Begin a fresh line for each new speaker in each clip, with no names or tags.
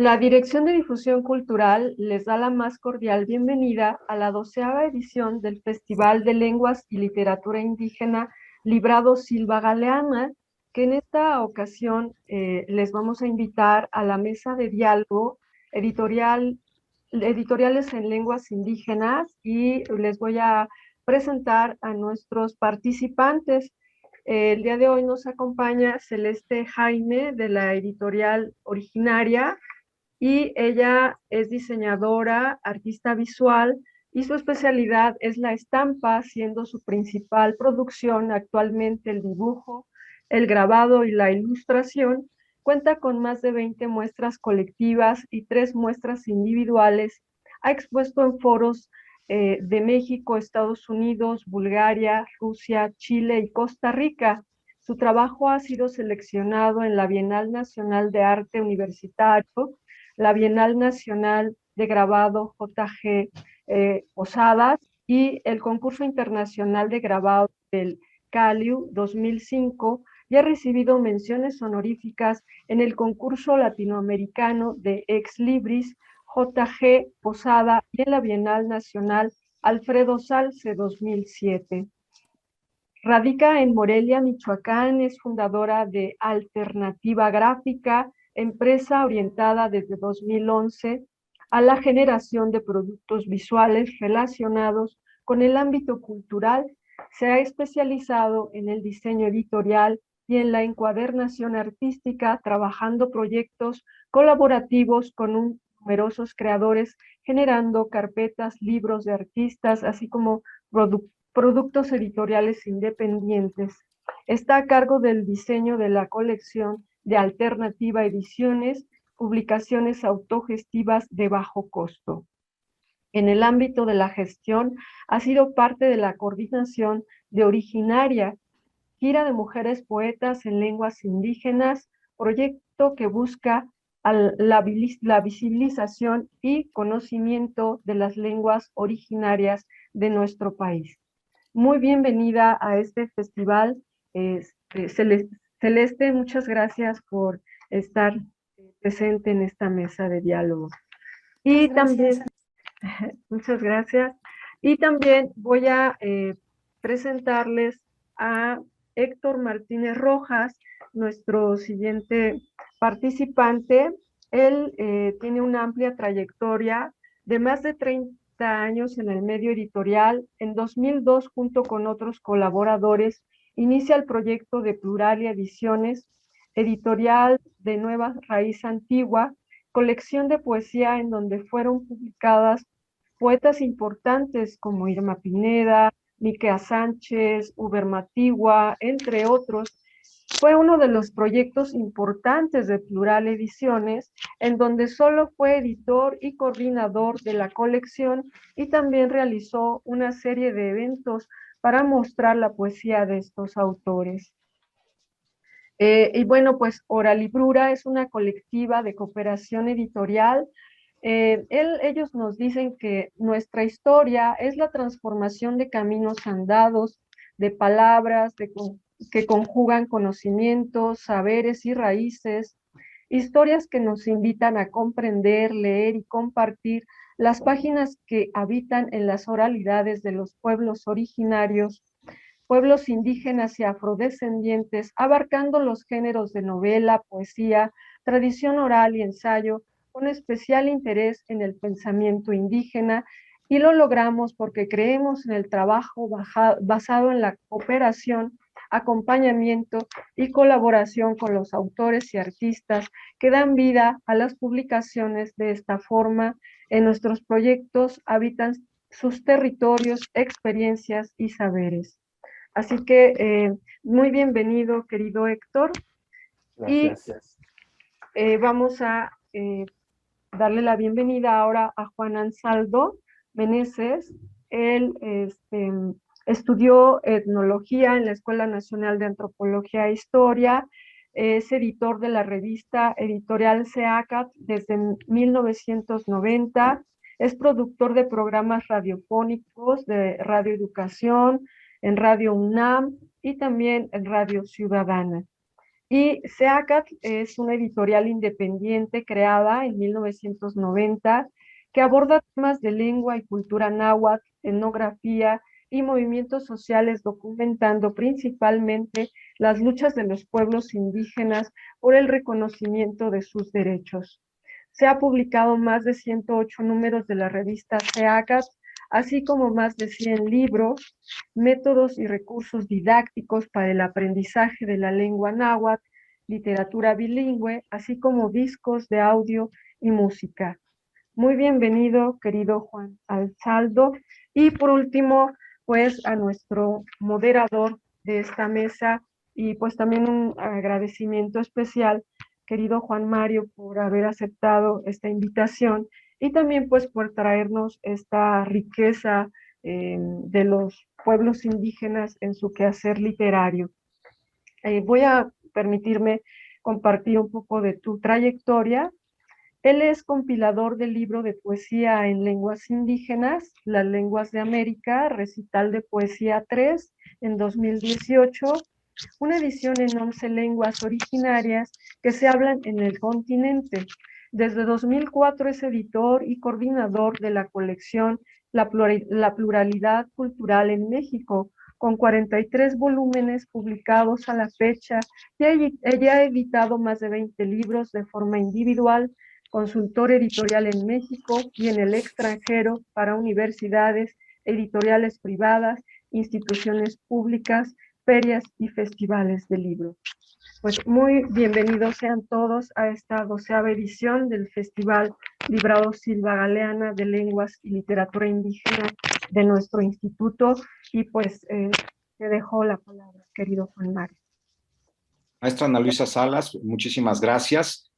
La Dirección de Difusión Cultural les da la más cordial bienvenida a la 12ª edición del Festival de Lenguas y Literatura Indígena Librado Silva Galeana, que en esta ocasión les vamos a invitar a la mesa de diálogo editoriales en lenguas indígenas y les voy a presentar a nuestros participantes. El día de hoy nos acompaña Celeste Jaime de la editorial Originaria y ella es diseñadora, artista visual y su especialidad es la estampa, siendo su principal producción actualmente el dibujo, el grabado y la ilustración. Cuenta con más de 20 muestras colectivas y 3 muestras individuales. Ha expuesto en foros de México, Estados Unidos, Bulgaria, Rusia, Chile y Costa Rica. Su trabajo ha sido seleccionado en la Bienal Nacional de Arte Universitario, la Bienal Nacional de Grabado JG Posadas y el Concurso Internacional de Grabado del Caliu 2005, y ha recibido menciones honoríficas en el concurso latinoamericano de Ex Libris JG Posada y en la Bienal Nacional Alfredo Salce 2007. Radica en Morelia, Michoacán, es fundadora de Alternativa Gráfica, empresa orientada desde 2011 a la generación de productos visuales relacionados con el ámbito cultural. Se ha especializado en el diseño editorial y en la encuadernación artística, trabajando proyectos colaborativos con numerosos creadores, generando carpetas, libros de artistas, así como productos editoriales independientes. Está a cargo del diseño de la colección de Alternativa Ediciones, publicaciones autogestivas de bajo costo. En el ámbito de la gestión, ha sido parte de la coordinación de Originaria, gira de mujeres poetas en lenguas indígenas, proyecto que busca la visibilización y conocimiento de las lenguas originarias de nuestro país. Muy bienvenida a este festival. Celeste, muchas gracias por estar presente en esta mesa de diálogo. Y también, muchas gracias. Y también voy a presentarles a Héctor Martínez Rojas, nuestro siguiente participante. Él tiene una amplia trayectoria de más de 30 años en el medio editorial. En 2002, junto con otros colaboradores, inicia el proyecto de Pluralia Ediciones, editorial de Nueva Raíz Antigua, colección de poesía en donde fueron publicadas poetas importantes como Irma Pineda, Miquea Sánchez, Uber Matigua, entre otros. Fue uno de los proyectos importantes de Plural Ediciones, en donde solo fue editor y coordinador de la colección y también realizó una serie de eventos para mostrar la poesía de estos autores. Y bueno, pues Oralibrura es una colectiva de cooperación editorial. Ellos nos dicen que nuestra historia es la transformación de caminos andados, de palabras que conjugan conocimientos, saberes y raíces, historias que nos invitan a comprender, leer y compartir las páginas que habitan en las oralidades de los pueblos originarios, pueblos indígenas y afrodescendientes, abarcando los géneros de novela, poesía, tradición oral y ensayo, con especial interés en el pensamiento indígena, y lo logramos porque creemos en el trabajo basado en la cooperación, acompañamiento y colaboración con los autores y artistas que dan vida a las publicaciones. De esta forma, en nuestros proyectos habitan sus territorios, experiencias y saberes. Así que muy bienvenido, querido Héctor.
Gracias.
Y vamos a darle la bienvenida ahora a Juan Ansaldo Meneses. Él estudió etnología en la Escuela Nacional de Antropología e Historia, es editor de la revista editorial SEACAT desde 1990, es productor de programas radiofónicos de Radio Educación, en Radio UNAM y también en Radio Ciudadana. Y SEACAT es una editorial independiente creada en 1990 que aborda temas de lengua y cultura náhuatl, etnografía y movimientos sociales, documentando principalmente las luchas de los pueblos indígenas por el reconocimiento de sus derechos. Se ha publicado más de 108 números de la revista SEACAT, así como más de 100 libros, métodos y recursos didácticos para el aprendizaje de la lengua náhuatl, literatura bilingüe, así como discos de audio y música. Muy bienvenido, querido Juan Alzaldo. Y por último, pues a nuestro moderador de esta mesa y pues también un agradecimiento especial, querido Juan Mario, por haber aceptado esta invitación y también pues por traernos esta riqueza de los pueblos indígenas en su quehacer literario. Voy a permitirme compartir un poco de tu trayectoria. Él es compilador del libro de poesía en lenguas indígenas, Las Lenguas de América, recital de poesía 3 en 2018, una edición en 11 lenguas originarias que se hablan en el continente. Desde 2004 es editor y coordinador de la colección La Pluralidad Cultural en México, con 43 volúmenes publicados a la fecha. Ella ha editado más de 20 libros de forma individual, consultor editorial en México y en el extranjero para universidades, editoriales privadas, instituciones públicas, ferias y festivales de libro. Pues muy bienvenidos sean todos a esta 12ª edición del Festival Librado Silva Galeana de Lenguas y Literatura Indígena de nuestro instituto. Y pues te dejo la palabra, querido Juan Mario.
Maestra Ana Luisa Salas, muchísimas gracias.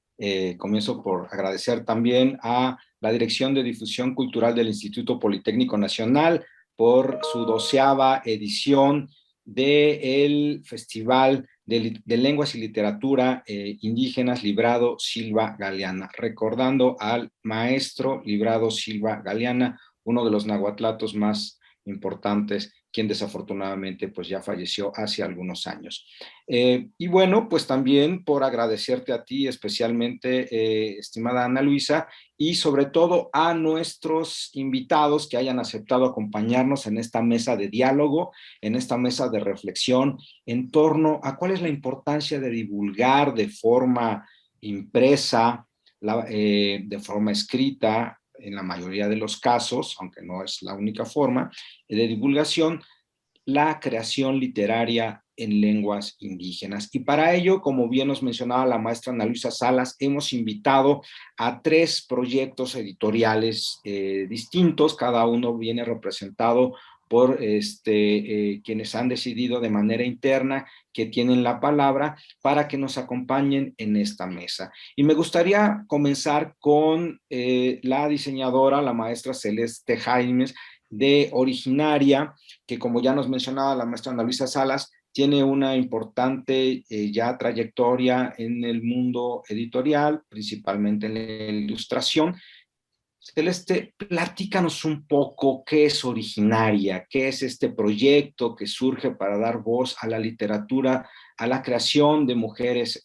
Comienzo por agradecer también a la Dirección de Difusión Cultural del Instituto Politécnico Nacional por su 12ª edición del Festival de Lenguas y Literatura Indígenas Librado Silva Galeana, recordando al maestro Librado Silva Galeana, uno de los nahuatlatos más importantes, quien desafortunadamente pues ya falleció hace algunos años. Y bueno, pues también por agradecerte a ti especialmente, estimada Ana Luisa, y sobre todo a nuestros invitados que hayan aceptado acompañarnos en esta mesa de diálogo, en esta mesa de reflexión en torno a cuál es la importancia de divulgar de forma impresa, de forma escrita, en la mayoría de los casos, aunque no es la única forma, de divulgación, la creación literaria en lenguas indígenas. Y para ello, como bien nos mencionaba la maestra Ana Luisa Salas, hemos invitado a 3 proyectos editoriales distintos, cada uno viene representado por quienes han decidido de manera interna que tienen la palabra para que nos acompañen en esta mesa. Y me gustaría comenzar con la diseñadora, la maestra Celeste Jaimes, de Originaria, que como ya nos mencionaba la maestra Ana Luisa Salas, tiene una importante ya trayectoria en el mundo editorial, principalmente en la ilustración. Celeste, platícanos un poco qué es Originaria, qué es este proyecto que surge para dar voz a la literatura, a la creación de mujeres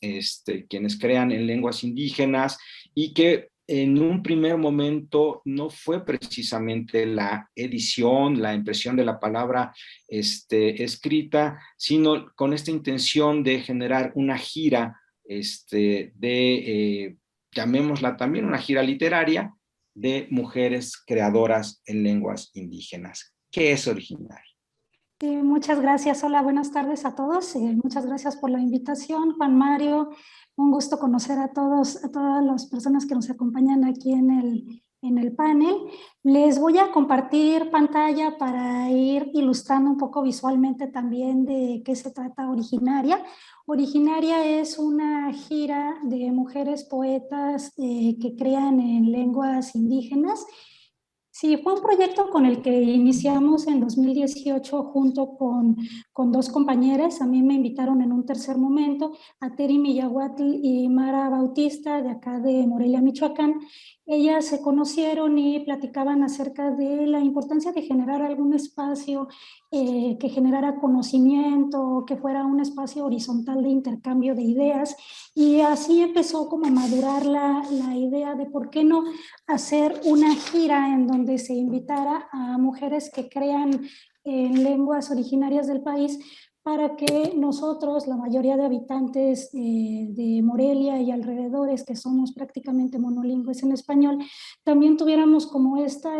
quienes crean en lenguas indígenas y que en un primer momento no fue precisamente la edición, la impresión de la palabra escrita, sino con esta intención de generar una gira llamémosla también una gira literaria, de mujeres creadoras en lenguas indígenas. ¿Qué es Originaria?
Muchas gracias. Hola, buenas tardes a todos. Muchas gracias por la invitación, Juan Mario. Un gusto conocer a todas las personas que nos acompañan aquí en el panel. Les voy a compartir pantalla para ir ilustrando un poco visualmente también de qué se trata Originaria. Originaria es una gira de mujeres poetas que crean en lenguas indígenas. Sí, fue un proyecto con el que iniciamos en 2018 junto con 2 compañeras. A mí me invitaron en un tercer momento, a Teri Miyahuatl y Mara Bautista, de acá de Morelia, Michoacán. Ellas se conocieron y platicaban acerca de la importancia de generar algún espacio que generara conocimiento, que fuera un espacio horizontal de intercambio de ideas, y así empezó como a madurar la idea de por qué no hacer una gira en donde se invitara a mujeres que crean en lenguas originarias del país, para que nosotros, la mayoría de habitantes de Morelia y alrededores, que somos prácticamente monolingües en español, también tuviéramos como este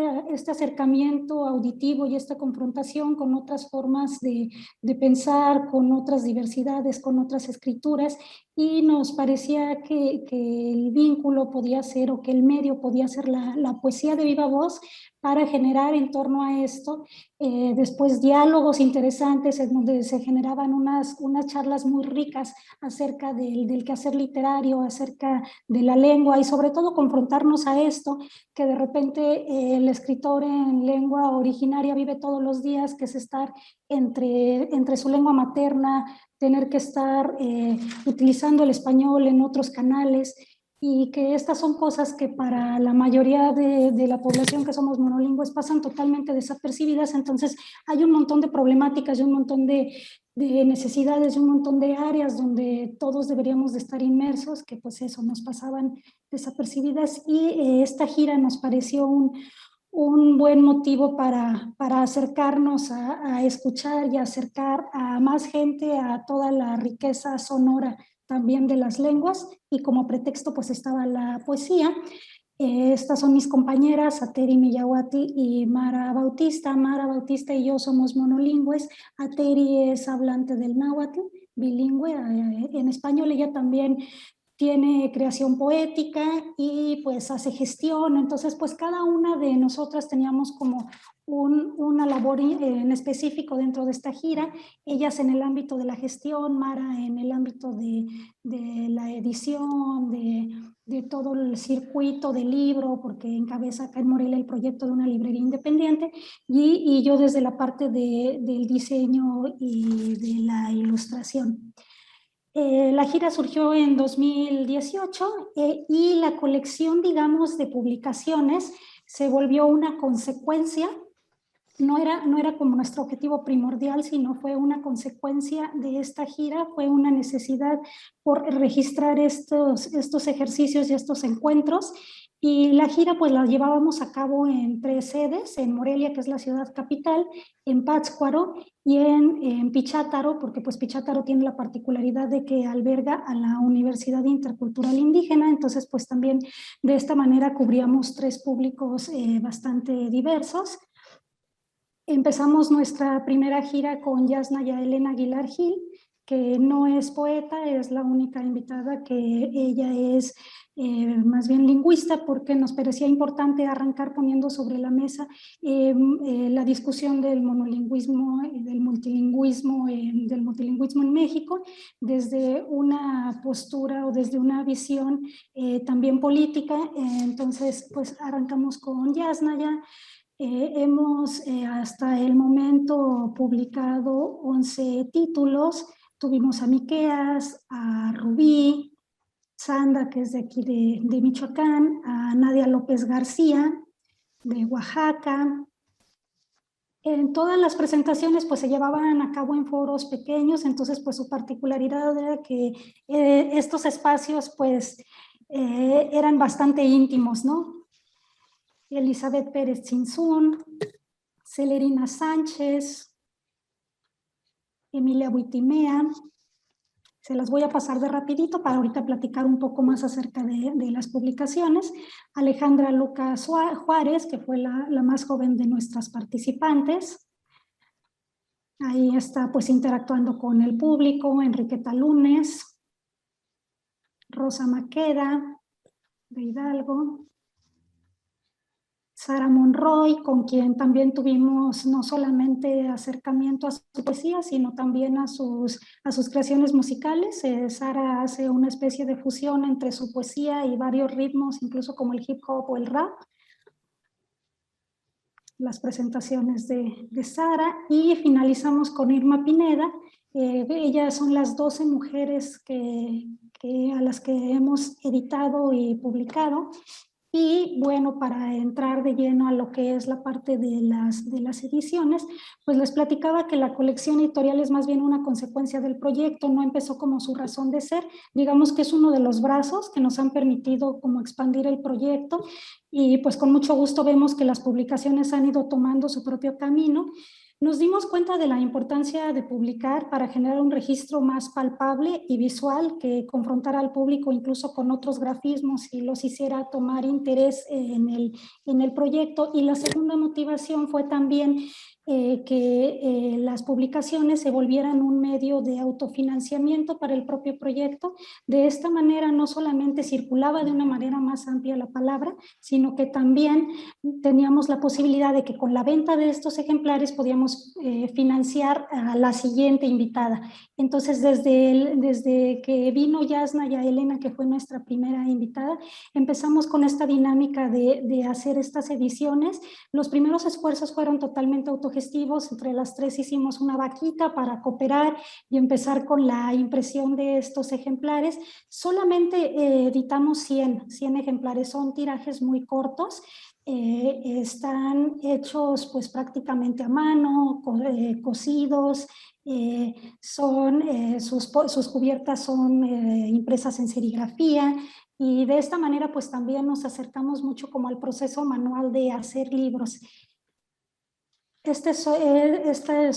acercamiento auditivo y esta confrontación con otras formas de pensar, con otras diversidades, con otras escrituras, y nos parecía que el vínculo podía ser, o que el medio podía ser la poesía de viva voz, para generar en torno a esto después diálogos interesantes en donde se generaban unas charlas muy ricas acerca del quehacer literario, acerca de la lengua, y sobre todo confrontarnos a esto que de repente el escritor en lengua originaria vive todos los días, que es estar entre su lengua materna, tener que estar utilizando el español en otros canales, y que estas son cosas que para la mayoría de la población que somos monolingües pasan totalmente desapercibidas. Entonces hay un montón de problemáticas y un montón de necesidades y un montón de áreas donde todos deberíamos de estar inmersos, que pues eso, nos pasaban desapercibidas, y esta gira nos pareció un buen motivo para acercarnos a escuchar y acercar a más gente a toda la riqueza sonora también de las lenguas, y como pretexto pues estaba la poesía. Estas son mis compañeras, Ateri Millawati y Mara Bautista. Mara Bautista y yo somos monolingües. Ateri es hablante del náhuatl, bilingüe en español. Ella también tiene creación poética y pues hace gestión. Entonces pues cada una de nosotras teníamos como una labor en específico dentro de esta gira. Ellas en el ámbito de la gestión, Mara en el ámbito de la edición, de todo el circuito del libro, porque encabeza acá en Morelia el proyecto de una librería independiente, y yo desde la parte del diseño y de la ilustración. La gira surgió en 2018 y la colección, digamos, de publicaciones se volvió una consecuencia. No era como nuestro objetivo primordial, sino fue una consecuencia de esta gira, fue una necesidad por registrar estos ejercicios y estos encuentros. Y la gira pues la llevábamos a cabo en 3 sedes, en Morelia, que es la ciudad capital, en Pátzcuaro y en Pichátaro, porque pues Pichátaro tiene la particularidad de que alberga a la Universidad Intercultural Indígena. Entonces pues también de esta manera cubríamos 3 públicos bastante diversos. Empezamos nuestra primera gira con Yasnaya Elena Aguilar Gil, que no es poeta, es la única invitada, que ella es más bien lingüista, porque nos parecía importante arrancar poniendo sobre la mesa la discusión del monolingüismo, del multilingüismo en México, desde una postura o desde una visión también política. Entonces, pues arrancamos con Yasnaya. Hemos hasta el momento publicado 11 títulos. Tuvimos a Miqueas, a Rubí, Sanda, que es de aquí de Michoacán, a Nadia López García, de Oaxaca. En todas las presentaciones pues se llevaban a cabo en foros pequeños, entonces pues su particularidad era que estos espacios pues eran bastante íntimos, ¿no? Elizabeth Pérez Chinzún, Celerina Sánchez, Emilia Buitimea. Se las voy a pasar de rapidito para ahorita platicar un poco más acerca de las publicaciones. Alejandra Lucas Juárez, que fue la más joven de nuestras participantes. Ahí está pues interactuando con el público. Enriqueta Lunes, Rosa Maqueda, de Hidalgo. Sara Monroy, con quien también tuvimos no solamente acercamiento a su poesía, sino también a sus creaciones musicales. Sara hace una especie de fusión entre su poesía y varios ritmos, incluso como el hip hop o el rap. Las presentaciones de Sara, y finalizamos con Irma Pineda. Ellas son las 12 mujeres a las que hemos editado y publicado. Y bueno, para entrar de lleno a lo que es la parte de las ediciones, pues les platicaba que la colección editorial es más bien una consecuencia del proyecto, no empezó como su razón de ser, digamos que es uno de los brazos que nos han permitido como expandir el proyecto, y pues con mucho gusto vemos que las publicaciones han ido tomando su propio camino. Nos dimos cuenta de la importancia de publicar para generar un registro más palpable y visual que confrontara al público incluso con otros grafismos y los hiciera tomar interés en el proyecto. Y la segunda motivación fue también que las publicaciones se volvieran un medio de autofinanciamiento para el propio proyecto. De esta manera no solamente circulaba de una manera más amplia la palabra, sino que también teníamos la posibilidad de que con la venta de estos ejemplares podíamos financiar a la siguiente invitada. Entonces, desde que vino Yasna y a Elena, que fue nuestra primera invitada, empezamos con esta dinámica de hacer estas ediciones. Los primeros esfuerzos fueron totalmente autogestivos. Entre las tres hicimos una vaquita para cooperar y empezar con la impresión de estos ejemplares. Solamente editamos 100 ejemplares, son tirajes muy cortos. Están hechos pues prácticamente a mano, cosidos, sus cubiertas son impresas en serigrafía, y de esta manera pues también nos acercamos mucho como al proceso manual de hacer libros. Estos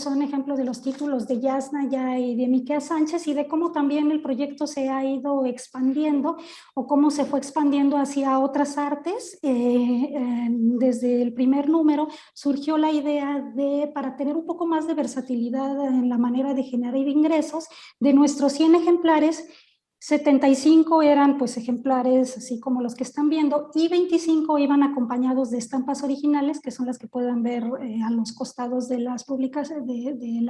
son ejemplos de los títulos de Yasna ya y de Miquea Sánchez, y de cómo también el proyecto se ha ido expandiendo o cómo se fue expandiendo hacia otras artes. Desde el primer número surgió la idea de, para tener un poco más de versatilidad en la manera de generar ingresos, de nuestros 100 ejemplares, 75 eran pues ejemplares así como los que están viendo, y 25 iban acompañados de estampas originales, que son las que pueden ver a los costados de la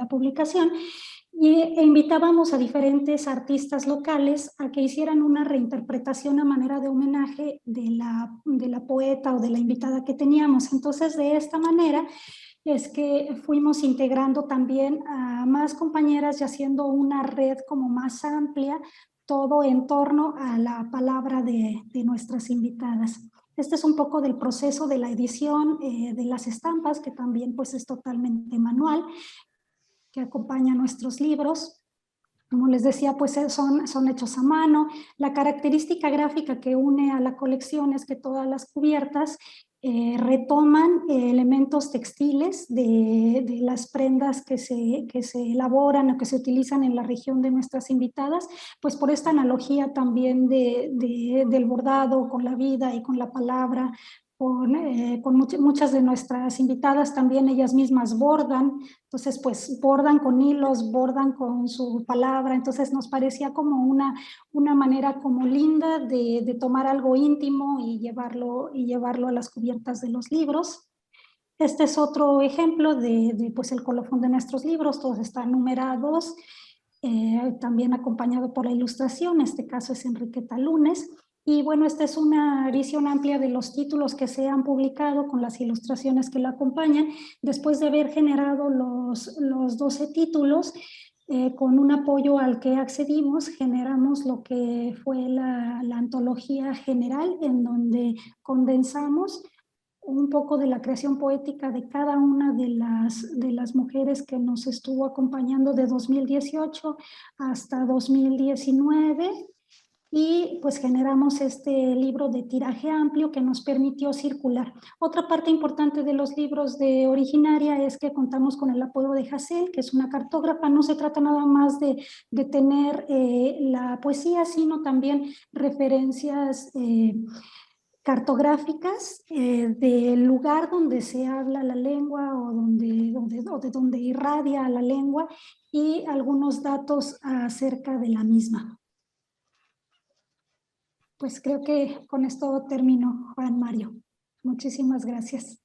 publicación, e invitábamos a diferentes artistas locales a que hicieran una reinterpretación a manera de homenaje de la poeta o de la invitada que teníamos. Entonces, de esta manera es que fuimos integrando también a más compañeras y haciendo una red como más amplia, todo en torno a la palabra de nuestras invitadas. Este es un poco del proceso de la edición de las estampas, que también pues es totalmente manual, que acompaña nuestros libros. Como les decía, pues son hechos a mano. La característica gráfica que une a la colección es que todas las cubiertas retoman elementos textiles de las prendas que se elaboran o que se utilizan en la región de nuestras invitadas, pues por esta analogía también del bordado con la vida y con la palabra. Con muchas de nuestras invitadas también ellas mismas bordan, entonces pues bordan con hilos, bordan con su palabra. Entonces nos parecía como una manera como linda de tomar algo íntimo y llevarlo a las cubiertas de los libros. Este es otro ejemplo de pues el colofón de nuestros libros, todos están numerados, también acompañado por la ilustración. En este caso es Enriqueta Lunes. Y bueno, esta es una visión amplia de los títulos que se han publicado con las ilustraciones que la acompañan. Después de haber generado los 12 títulos, con un apoyo al que accedimos, generamos lo que fue la antología general, en donde condensamos un poco de la creación poética de cada una de las mujeres que nos estuvo acompañando de 2018 hasta 2019. Y pues generamos este libro de tiraje amplio que nos permitió circular. Otra parte importante de los libros de Originaria es que contamos con el apoyo de Hazel, que es una cartógrafa. No se trata nada más de tener la poesía, sino también referencias cartográficas del lugar donde se habla la lengua o de donde irradia la lengua, y algunos datos acerca de la misma. Pues creo que con esto termino, Juan Mario. Muchísimas gracias.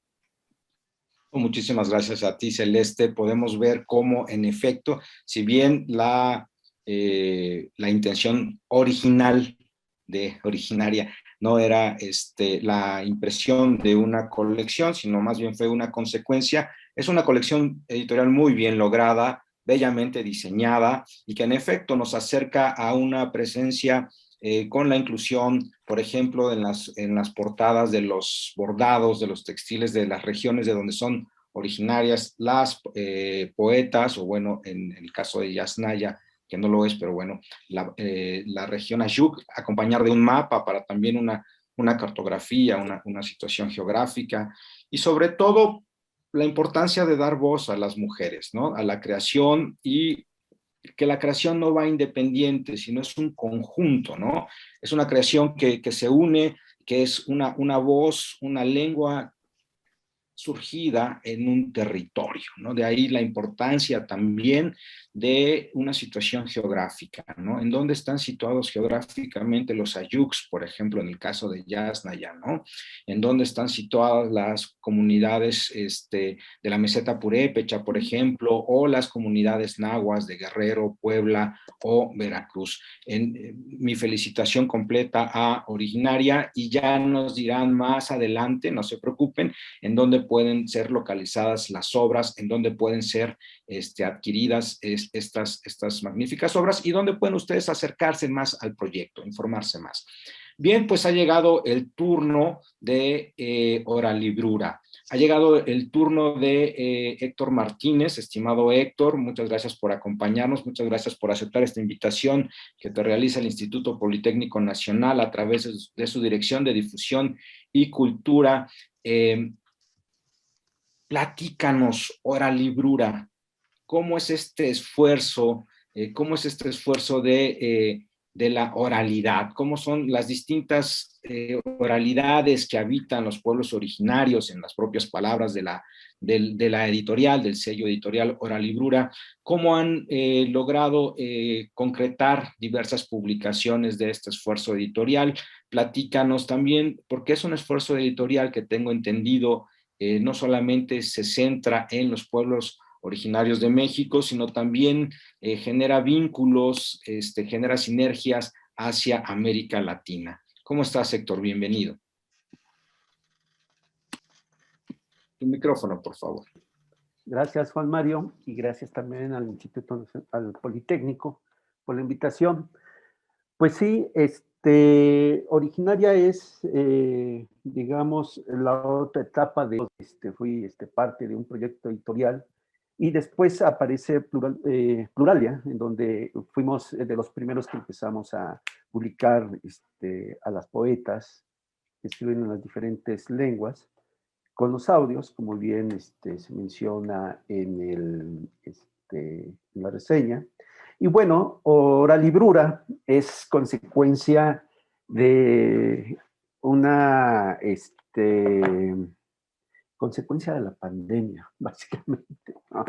Muchísimas gracias a ti, Celeste. Podemos ver cómo, en efecto, si bien la intención original de Originaria no era la impresión de una colección, sino más bien fue una consecuencia, es una colección editorial muy bien lograda, bellamente diseñada, y que en efecto nos acerca a una presencia con la inclusión, por ejemplo, en las portadas de los bordados, de los textiles de las regiones de donde son originarias las poetas, o bueno, en el caso de Yasnaya, que no lo es, pero bueno, la región Ayuk, acompañar de un mapa para también una cartografía, una situación geográfica, y sobre todo la importancia de dar voz a las mujeres, ¿no? A la creación, y que la creación no va independiente, sino es un conjunto, ¿no? Es una creación que se une, que es una voz, una lengua surgida en un territorio, ¿no? De ahí la importancia también de una situación geográfica, ¿no? En dónde están situados geográficamente los ayuks, por ejemplo, en el caso de Yasnaya, ¿no? En dónde están situadas las comunidades de la meseta purépecha, por ejemplo, o las comunidades nahuas de Guerrero, Puebla o Veracruz. Mi felicitación completa a Originaria, y ya nos dirán más adelante, no se preocupen, en dónde pueden ser localizadas las obras, en dónde pueden ser adquiridas estas magníficas obras, y dónde pueden ustedes acercarse más al proyecto, informarse más. Bien, pues ha llegado el turno de Oralibrura. Ha llegado el turno de Héctor Martínez. Estimado Héctor, muchas gracias por acompañarnos, muchas gracias por aceptar esta invitación que te realiza el Instituto Politécnico Nacional a través de su Dirección de Difusión y Cultura. Platícanos, Oralibrura, ¿cómo es este esfuerzo? ¿Cómo es este esfuerzo de la oralidad? ¿Cómo son las distintas oralidades que habitan los pueblos originarios en las propias palabras de la editorial, del sello editorial Oralibrura? ¿Cómo han logrado concretar diversas publicaciones de este esfuerzo editorial? Platícanos también, porque es un esfuerzo editorial que tengo entendido no solamente se centra en los pueblos originarios de México, sino también genera vínculos, genera sinergias hacia América Latina. ¿Cómo estás, Héctor? Bienvenido. Tu micrófono, por favor.
Gracias, Juan Mario, y gracias también al Instituto, al Politécnico, por la invitación. Pues sí, Originaria es, digamos, la otra etapa de, fui parte de un proyecto editorial, y después aparece Pluralia, en donde fuimos de los primeros que empezamos a publicar a las poetas que escriben en las diferentes lenguas, con los audios, como bien se menciona en la reseña. Y bueno, Oralibrura es consecuencia de una consecuencia de la pandemia, básicamente, ¿no?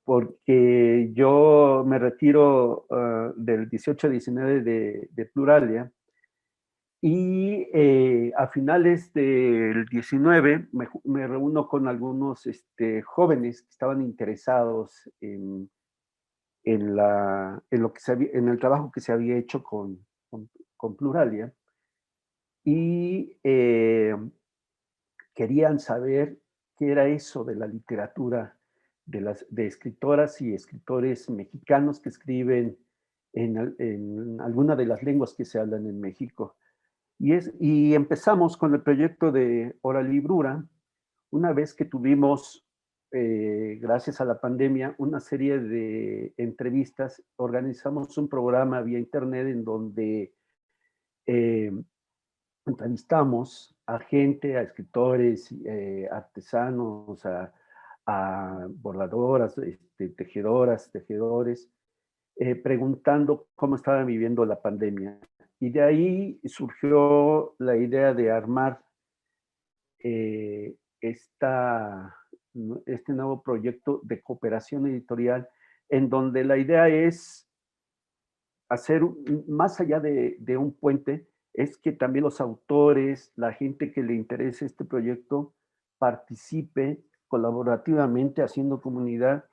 Porque yo me retiro del 18 a 19 de Pluralia, y a finales del 19 me reúno con algunos jóvenes que estaban interesados en en el trabajo que se había hecho con Pluralia, y querían saber qué era eso de la literatura de escritoras y escritores mexicanos que escriben en alguna de las lenguas que se hablan en México. Y empezamos con el proyecto de Oralibrura una vez que tuvimos, gracias a la pandemia, una serie de entrevistas. Organizamos un programa vía internet en donde entrevistamos a gente, a escritores, artesanos, a bordadoras, tejedoras, tejedores, preguntando cómo estaban viviendo la pandemia. Y de ahí surgió la idea de armar este nuevo proyecto de cooperación editorial, en donde la idea es hacer, más allá de un puente, es que también los autores, la gente que le interese este proyecto, participe colaborativamente haciendo comunidad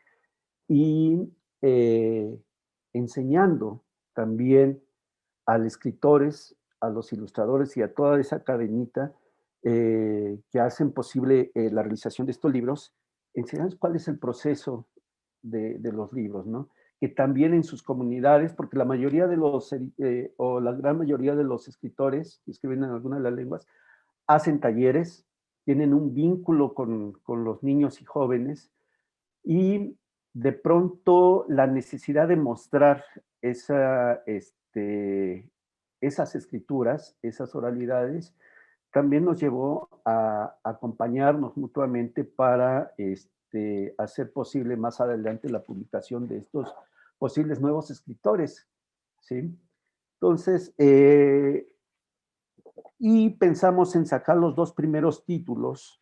y enseñando también a los escritores, a los ilustradores y a toda esa cadenita que hacen posible la realización de estos libros, enseñarles cuál es el proceso de los libros, ¿no? que también en sus comunidades, porque la mayoría de los, o la gran mayoría de los escritores que escriben en alguna de las lenguas, hacen talleres, tienen un vínculo con los niños y jóvenes, y de pronto la necesidad de mostrar esas escrituras, esas oralidades, también nos llevó a acompañarnos mutuamente para hacer posible más adelante la publicación de estos posibles nuevos escritores, ¿sí? Entonces, y pensamos en sacar los 2 primeros títulos,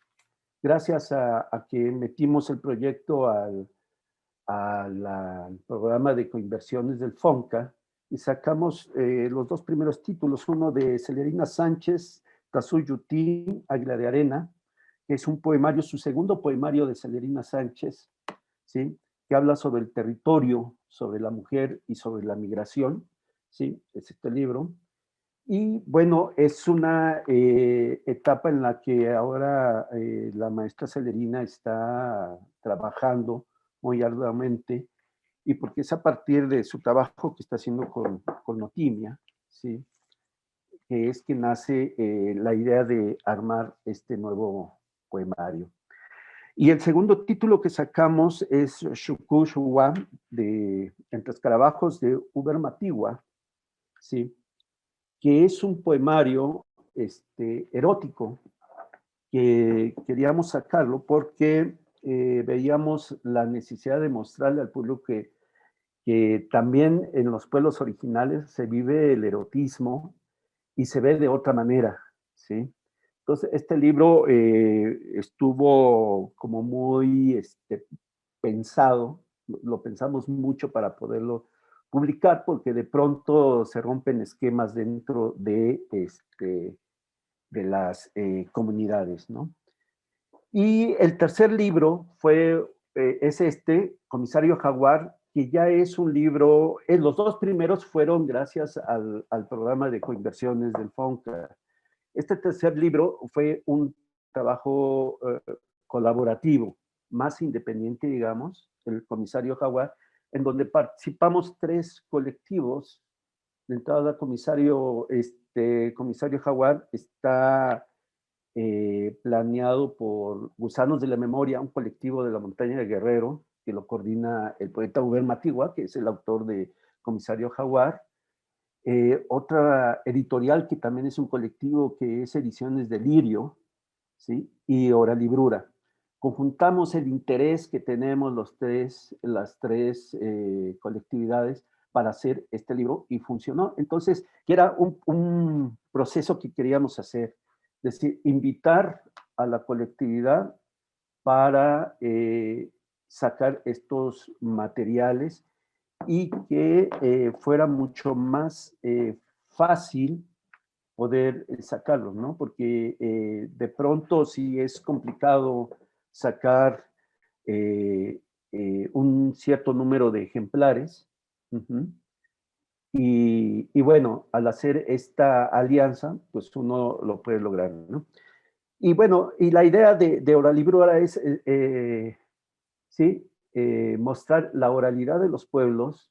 gracias a que metimos el proyecto al programa de coinversiones del FONCA, y sacamos los 2 primeros títulos, uno de Celerina Sánchez, Tazuyutín, Águila de Arena, que es un poemario, su segundo poemario de Celerina Sánchez, ¿sí? Que habla sobre el territorio, sobre la mujer y sobre la migración, ¿sí? Es este libro. Y bueno, es una etapa en la que ahora la maestra Celerina está trabajando muy arduamente, y porque es a partir de su trabajo que está haciendo con Notimia, ¿sí? Que es que nace la idea de armar este nuevo poemario. Y el segundo título que sacamos es Xucuxua, de Entre Escarabajos, de Uber Matigua, ¿sí? Que es un poemario erótico, que queríamos sacarlo porque veíamos la necesidad de mostrarle al pueblo que también en los pueblos originales se vive el erotismo y se ve de otra manera, ¿sí? Entonces, este libro estuvo como muy pensado, lo pensamos mucho para poderlo publicar, porque de pronto se rompen esquemas dentro de las comunidades, ¿no? Y el tercer libro es Comisario Jaguar, que ya es un libro, los 2 primeros fueron gracias al programa de coinversiones del FONCA. Este tercer libro fue un trabajo colaborativo, más independiente, digamos, el Comisario Jaguar, en donde participamos 3 colectivos. De entrada, Comisario Jaguar está planeado por Gusanos de la Memoria, un colectivo de la montaña de Guerrero, que lo coordina el poeta Uber Matigua, que es el autor de Comisario Jaguar. Otra editorial que también es un colectivo, que es Ediciones Delirio, ¿sí? Y Oralibrura. Conjuntamos el interés que tenemos las tres colectividades para hacer este libro, y funcionó. Entonces, que era un proceso que queríamos hacer, es decir, invitar a la colectividad para sacar estos materiales, y que fuera mucho más fácil poder sacarlos, ¿no? Porque de pronto sí es complicado sacar un cierto número de ejemplares. Y bueno, al hacer esta alianza, pues uno lo puede lograr, ¿no? Y bueno, y la idea de Oralibrura es, ¿sí? Mostrar la oralidad de los pueblos,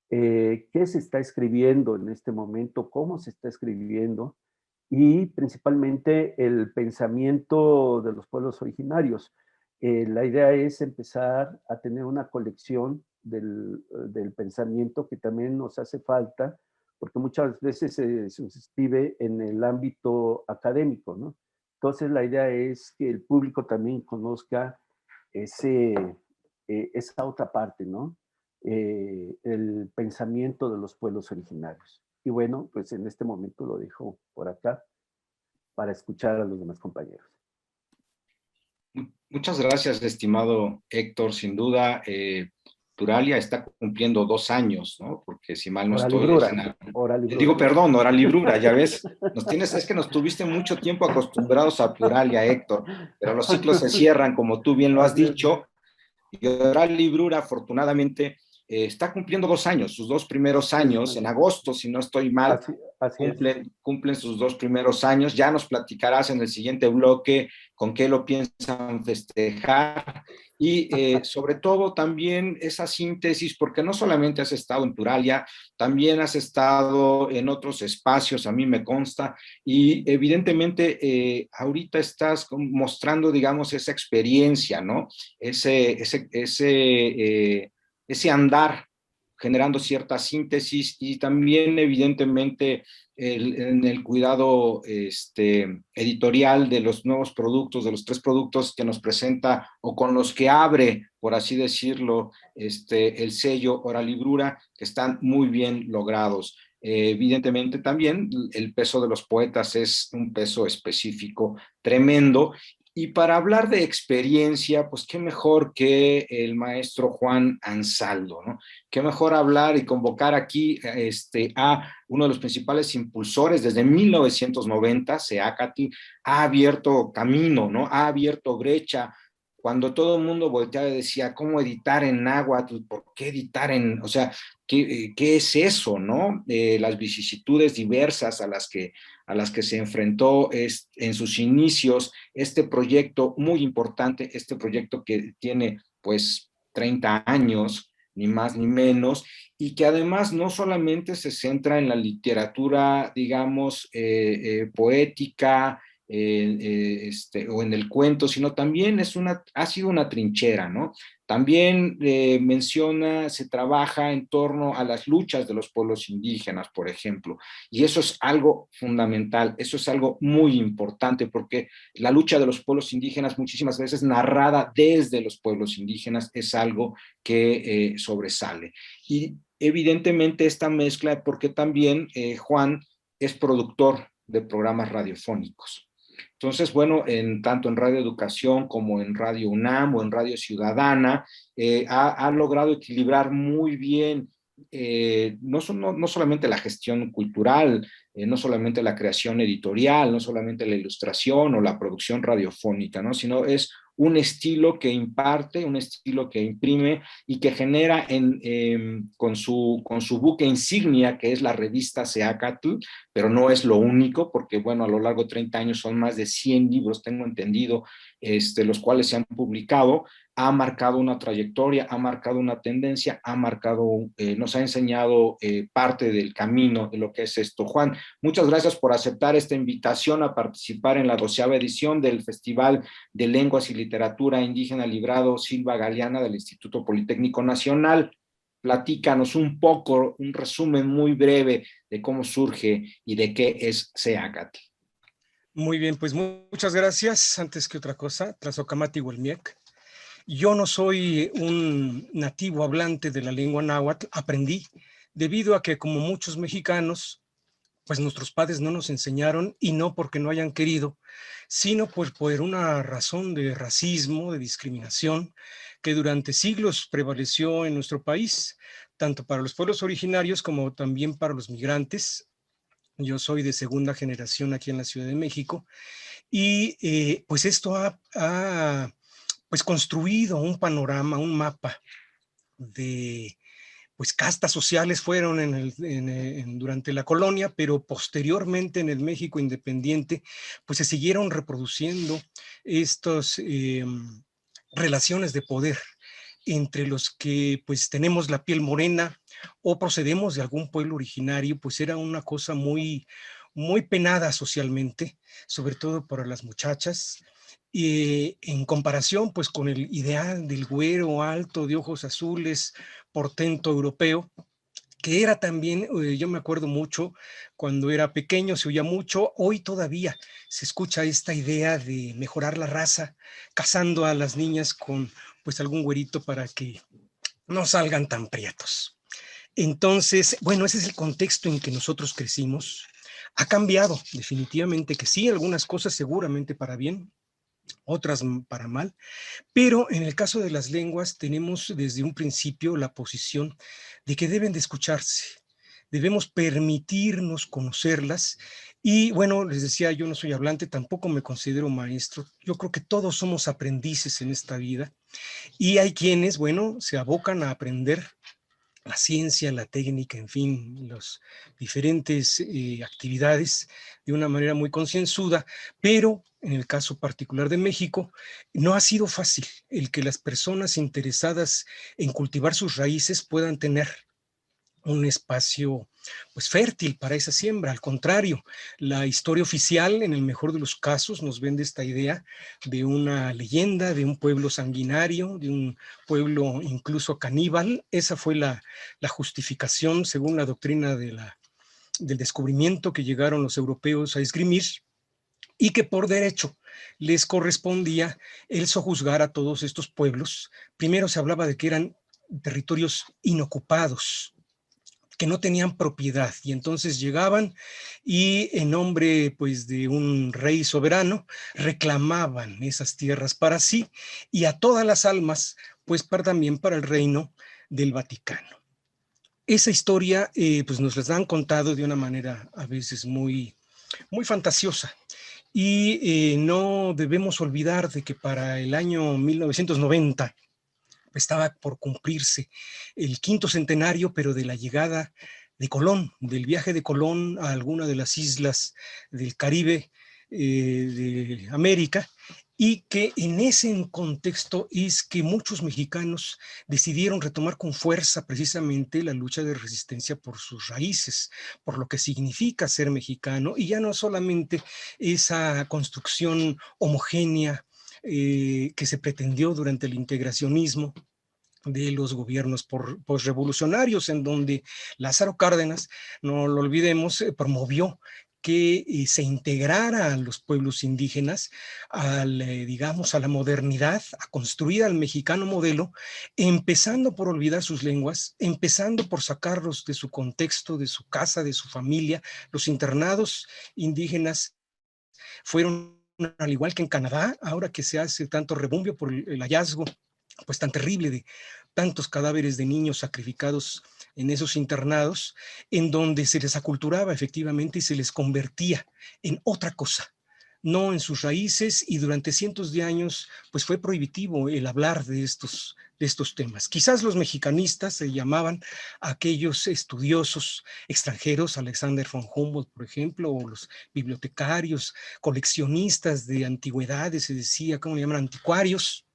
qué se está escribiendo en este momento, cómo se está escribiendo, y principalmente el pensamiento de los pueblos originarios. La idea es empezar a tener una colección del pensamiento, que también nos hace falta, porque muchas veces se escribe en el ámbito académico, ¿no? Entonces la idea es que el público también conozca esa otra parte, ¿no? El pensamiento de los pueblos originarios. Y bueno, pues en este momento lo dejo por acá para escuchar a los demás compañeros.
Muchas gracias, estimado Héctor. Sin duda, Pluralia está cumpliendo 2 años, ¿no? Porque si mal no estoy... Digo, perdón, Oralibrura, ya ves. Es que nos tuviste mucho tiempo acostumbrados a Pluralia, Héctor, pero los ciclos se cierran, como tú bien lo has dicho. Y Oralibrura, afortunadamente, está cumpliendo 2 años, sus 2 primeros años, en agosto, si no estoy mal, cumplen sus 2 primeros años. Ya nos platicarás en el siguiente bloque con qué lo piensan festejar y sobre todo también esa síntesis, porque no solamente has estado en Pluralia, también has estado en otros espacios, a mí me consta, y evidentemente ahorita estás mostrando, digamos, esa experiencia, ¿no? Ese andar generando cierta síntesis y también evidentemente en el cuidado editorial de los nuevos productos, de los 3 productos que nos presenta o con los que abre, por así decirlo, el sello Oralibrura, que están muy bien logrados. Evidentemente también el peso de los poetas es un peso específico tremendo. Y para hablar de experiencia, pues qué mejor que el maestro Juan Ansaldo, ¿no? Qué mejor hablar y convocar aquí a uno de los principales impulsores desde 1990, Seacatl, ha abierto camino, ¿no? Ha abierto brecha. Cuando todo el mundo volteaba y decía, ¿cómo editar en náhuatl? ¿Por qué editar en...? O sea, ¿qué es eso, no? Las vicisitudes diversas a las que se enfrentó en sus inicios este proyecto muy importante, este proyecto que tiene pues 30 años, ni más ni menos, y que además no solamente se centra en la literatura, digamos, poética, o en el cuento, sino también ha sido una trinchera, ¿no? También se trabaja en torno a las luchas de los pueblos indígenas, por ejemplo, y eso es algo fundamental, eso es algo muy importante, porque la lucha de los pueblos indígenas, muchísimas veces narrada desde los pueblos indígenas, es algo que sobresale. Y evidentemente esta mezcla, porque también Juan es productor de programas radiofónicos. Entonces, bueno, tanto en Radio Educación como en Radio UNAM o en Radio Ciudadana, ha logrado equilibrar muy bien no solamente la gestión cultural, no solamente la creación editorial, no solamente la ilustración o la producción radiofónica, ¿no? Sino es un estilo que imparte, un estilo que imprime y que genera con su buque insignia, que es la revista Seacatl, pero no es lo único, porque bueno, a lo largo de 30 años son más de 100 libros, tengo entendido, los cuales se han publicado. Ha marcado una trayectoria, ha marcado una tendencia, nos ha enseñado parte del camino de lo que es esto. Juan, muchas gracias por aceptar esta invitación a participar en la 12ª edición del Festival de Lenguas y Literatura Indígena Librado Silva Galeana del Instituto Politécnico Nacional. Platícanos un poco, un resumen muy breve de cómo surge y de qué es Seacatl.
Muy bien, pues muchas gracias. Antes que otra cosa, Tlazocamati Huelmiec. Yo no soy un nativo hablante de la lengua náhuatl, aprendí debido a que, como muchos mexicanos, pues nuestros padres no nos enseñaron, y no porque no hayan querido, sino pues por una razón de racismo, de discriminación, que durante siglos prevaleció en nuestro país, tanto para los pueblos originarios como también para los migrantes. Yo soy de 2ª generación aquí en la Ciudad de México, y pues esto ha pues construido un panorama, un mapa de pues castas sociales fueron durante la colonia, pero posteriormente en el México independiente, pues se siguieron reproduciendo estas relaciones de poder entre los que pues tenemos la piel morena o procedemos de algún pueblo originario. Pues era una cosa muy, muy penada socialmente, sobre todo para las muchachas. Y en comparación pues con el ideal del güero alto de ojos azules, portento europeo, que era también, yo me acuerdo mucho, cuando era pequeño se oía mucho, hoy todavía se escucha esta idea de mejorar la raza, casando a las niñas con pues algún güerito para que no salgan tan prietos. Entonces, bueno, ese es el contexto en que nosotros crecimos. Ha cambiado, definitivamente que sí, algunas cosas seguramente para bien, otras para mal, pero en el caso de las lenguas tenemos desde un principio la posición de que deben de escucharse, debemos permitirnos conocerlas. Y bueno, les decía, yo no soy hablante, tampoco me considero maestro, yo creo que todos somos aprendices en esta vida, y hay quienes, bueno, se abocan a aprender la ciencia, la técnica, en fin, las diferentes actividades de una manera muy concienzuda, pero en el caso particular de México, no ha sido fácil el que las personas interesadas en cultivar sus raíces puedan tener un espacio pues fértil para esa siembra. Al contrario, la historia oficial, en el mejor de los casos, nos vende esta idea de una leyenda, de un pueblo sanguinario, de un pueblo incluso caníbal. Esa fue la justificación, según la doctrina del descubrimiento que llegaron los europeos a esgrimir, y que por derecho les correspondía el sojuzgar a todos estos pueblos. Primero se hablaba de que eran territorios inocupados, que no tenían propiedad, y entonces llegaban y en nombre pues de un rey soberano reclamaban esas tierras para sí y a todas las almas pues también para el reino del Vaticano. Esa historia pues nos la han contado de una manera a veces muy fantasiosa, y no debemos olvidar de que para el año 1990 estaba por cumplirse el 5º centenario, pero de la llegada de Colón, del viaje de Colón a alguna de las islas del Caribe de América, y que en ese contexto es que muchos mexicanos decidieron retomar con fuerza precisamente la lucha de resistencia por sus raíces, por lo que significa ser mexicano, y ya no solamente esa construcción homogénea que se pretendió durante el integracionismo de los gobiernos posrevolucionarios, en donde Lázaro Cárdenas, no lo olvidemos, promovió que se integrara a los pueblos indígenas, digamos, a la modernidad, a construir al mexicano modelo, empezando por olvidar sus lenguas, empezando por sacarlos de su contexto, de su casa, de su familia. Los internados indígenas fueron, al igual que en Canadá, ahora que se hace tanto rebumbio por el hallazgo pues tan terrible de tantos cadáveres de niños sacrificados en esos internados, en donde se les aculturaba efectivamente y se les convertía en otra cosa, no en sus raíces, y durante cientos de años pues fue prohibitivo el hablar de estos temas. Quizás los mexicanistas se llamaban a aquellos estudiosos extranjeros, Alexander von Humboldt, por ejemplo, o los bibliotecarios, coleccionistas de antigüedades, se decía, ¿cómo le llaman? Anticuarios,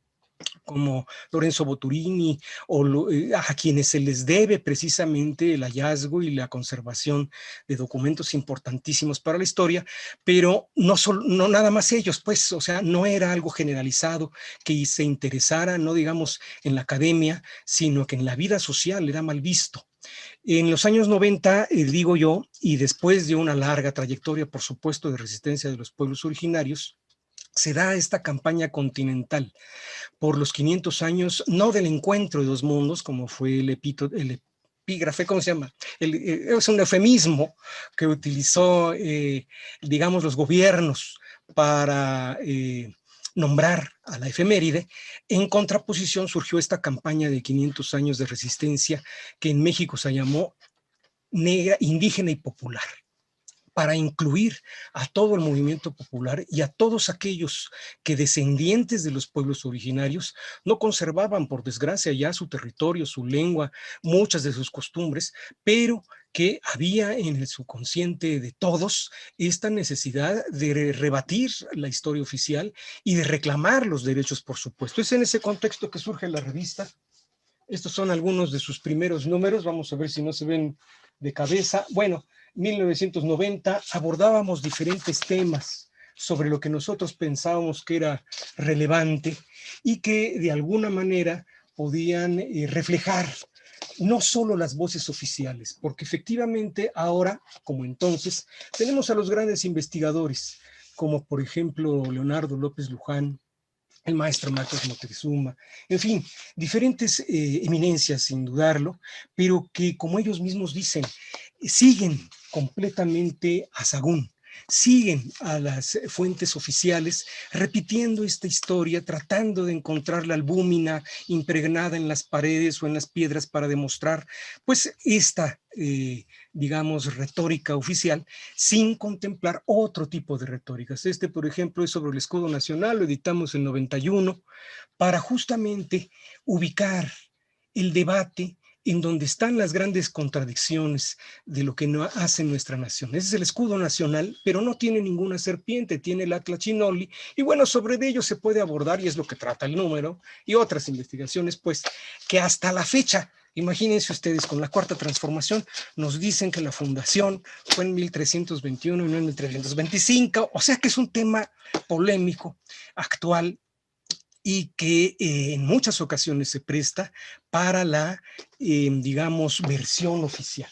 como Lorenzo Boturini, o a quienes se les debe precisamente el hallazgo y la conservación de documentos importantísimos para la historia, pero no nada más ellos, pues, o sea, no era algo generalizado que se interesara, no digamos en la academia, sino que en la vida social era mal visto. En los años 90, digo yo, y después de una larga trayectoria, por supuesto, de resistencia de los pueblos originarios, se da esta campaña continental por los 500 años, no del encuentro de dos mundos, como fue el epígrafe, ¿cómo se llama? Es un eufemismo que utilizó, digamos, los gobiernos para nombrar a la efeméride. En contraposición surgió esta campaña de 500 años de resistencia que en México se llamó Negra, Indígena y Popular, para incluir a todo el movimiento popular y a todos aquellos que, descendientes de los pueblos originarios, no conservaban, por desgracia, ya su territorio, su lengua, muchas de sus costumbres, pero que había en el subconsciente de todos esta necesidad de rebatir la historia oficial y de reclamar los derechos, por supuesto. Es en ese contexto que surge la revista. Estos son algunos de sus primeros números. Vamos a ver si no se ven de cabeza. Bueno, 1990 abordábamos diferentes temas sobre lo que nosotros pensábamos que era relevante y que de alguna manera podían reflejar no solo las voces oficiales, porque efectivamente ahora, como entonces, tenemos a los grandes investigadores, como por ejemplo Leonardo López Luján, el maestro Marcos Moctezuma, en fin, diferentes eminencias sin dudarlo, pero que, como ellos mismos dicen, siguen completamente a Sahagún, siguen a las fuentes oficiales, repitiendo esta historia, tratando de encontrar la albúmina impregnada en las paredes o en las piedras para demostrar, pues, esta, digamos, retórica oficial, sin contemplar otro tipo de retóricas. Este, por ejemplo, es sobre el escudo nacional, lo editamos en 91, para justamente ubicar el debate en donde están las grandes contradicciones de lo que hace nuestra nación. Ese es el escudo nacional, pero no tiene ninguna serpiente, tiene el Atlas Chinoli, y bueno, sobre ello se puede abordar, y es lo que trata el número, y otras investigaciones, pues, que hasta la fecha, imagínense ustedes, con la Cuarta Transformación, nos dicen que la fundación fue en 1321 y no en 1325, o sea que es un tema polémico, actual, y que en muchas ocasiones se presta para la, digamos, versión oficial.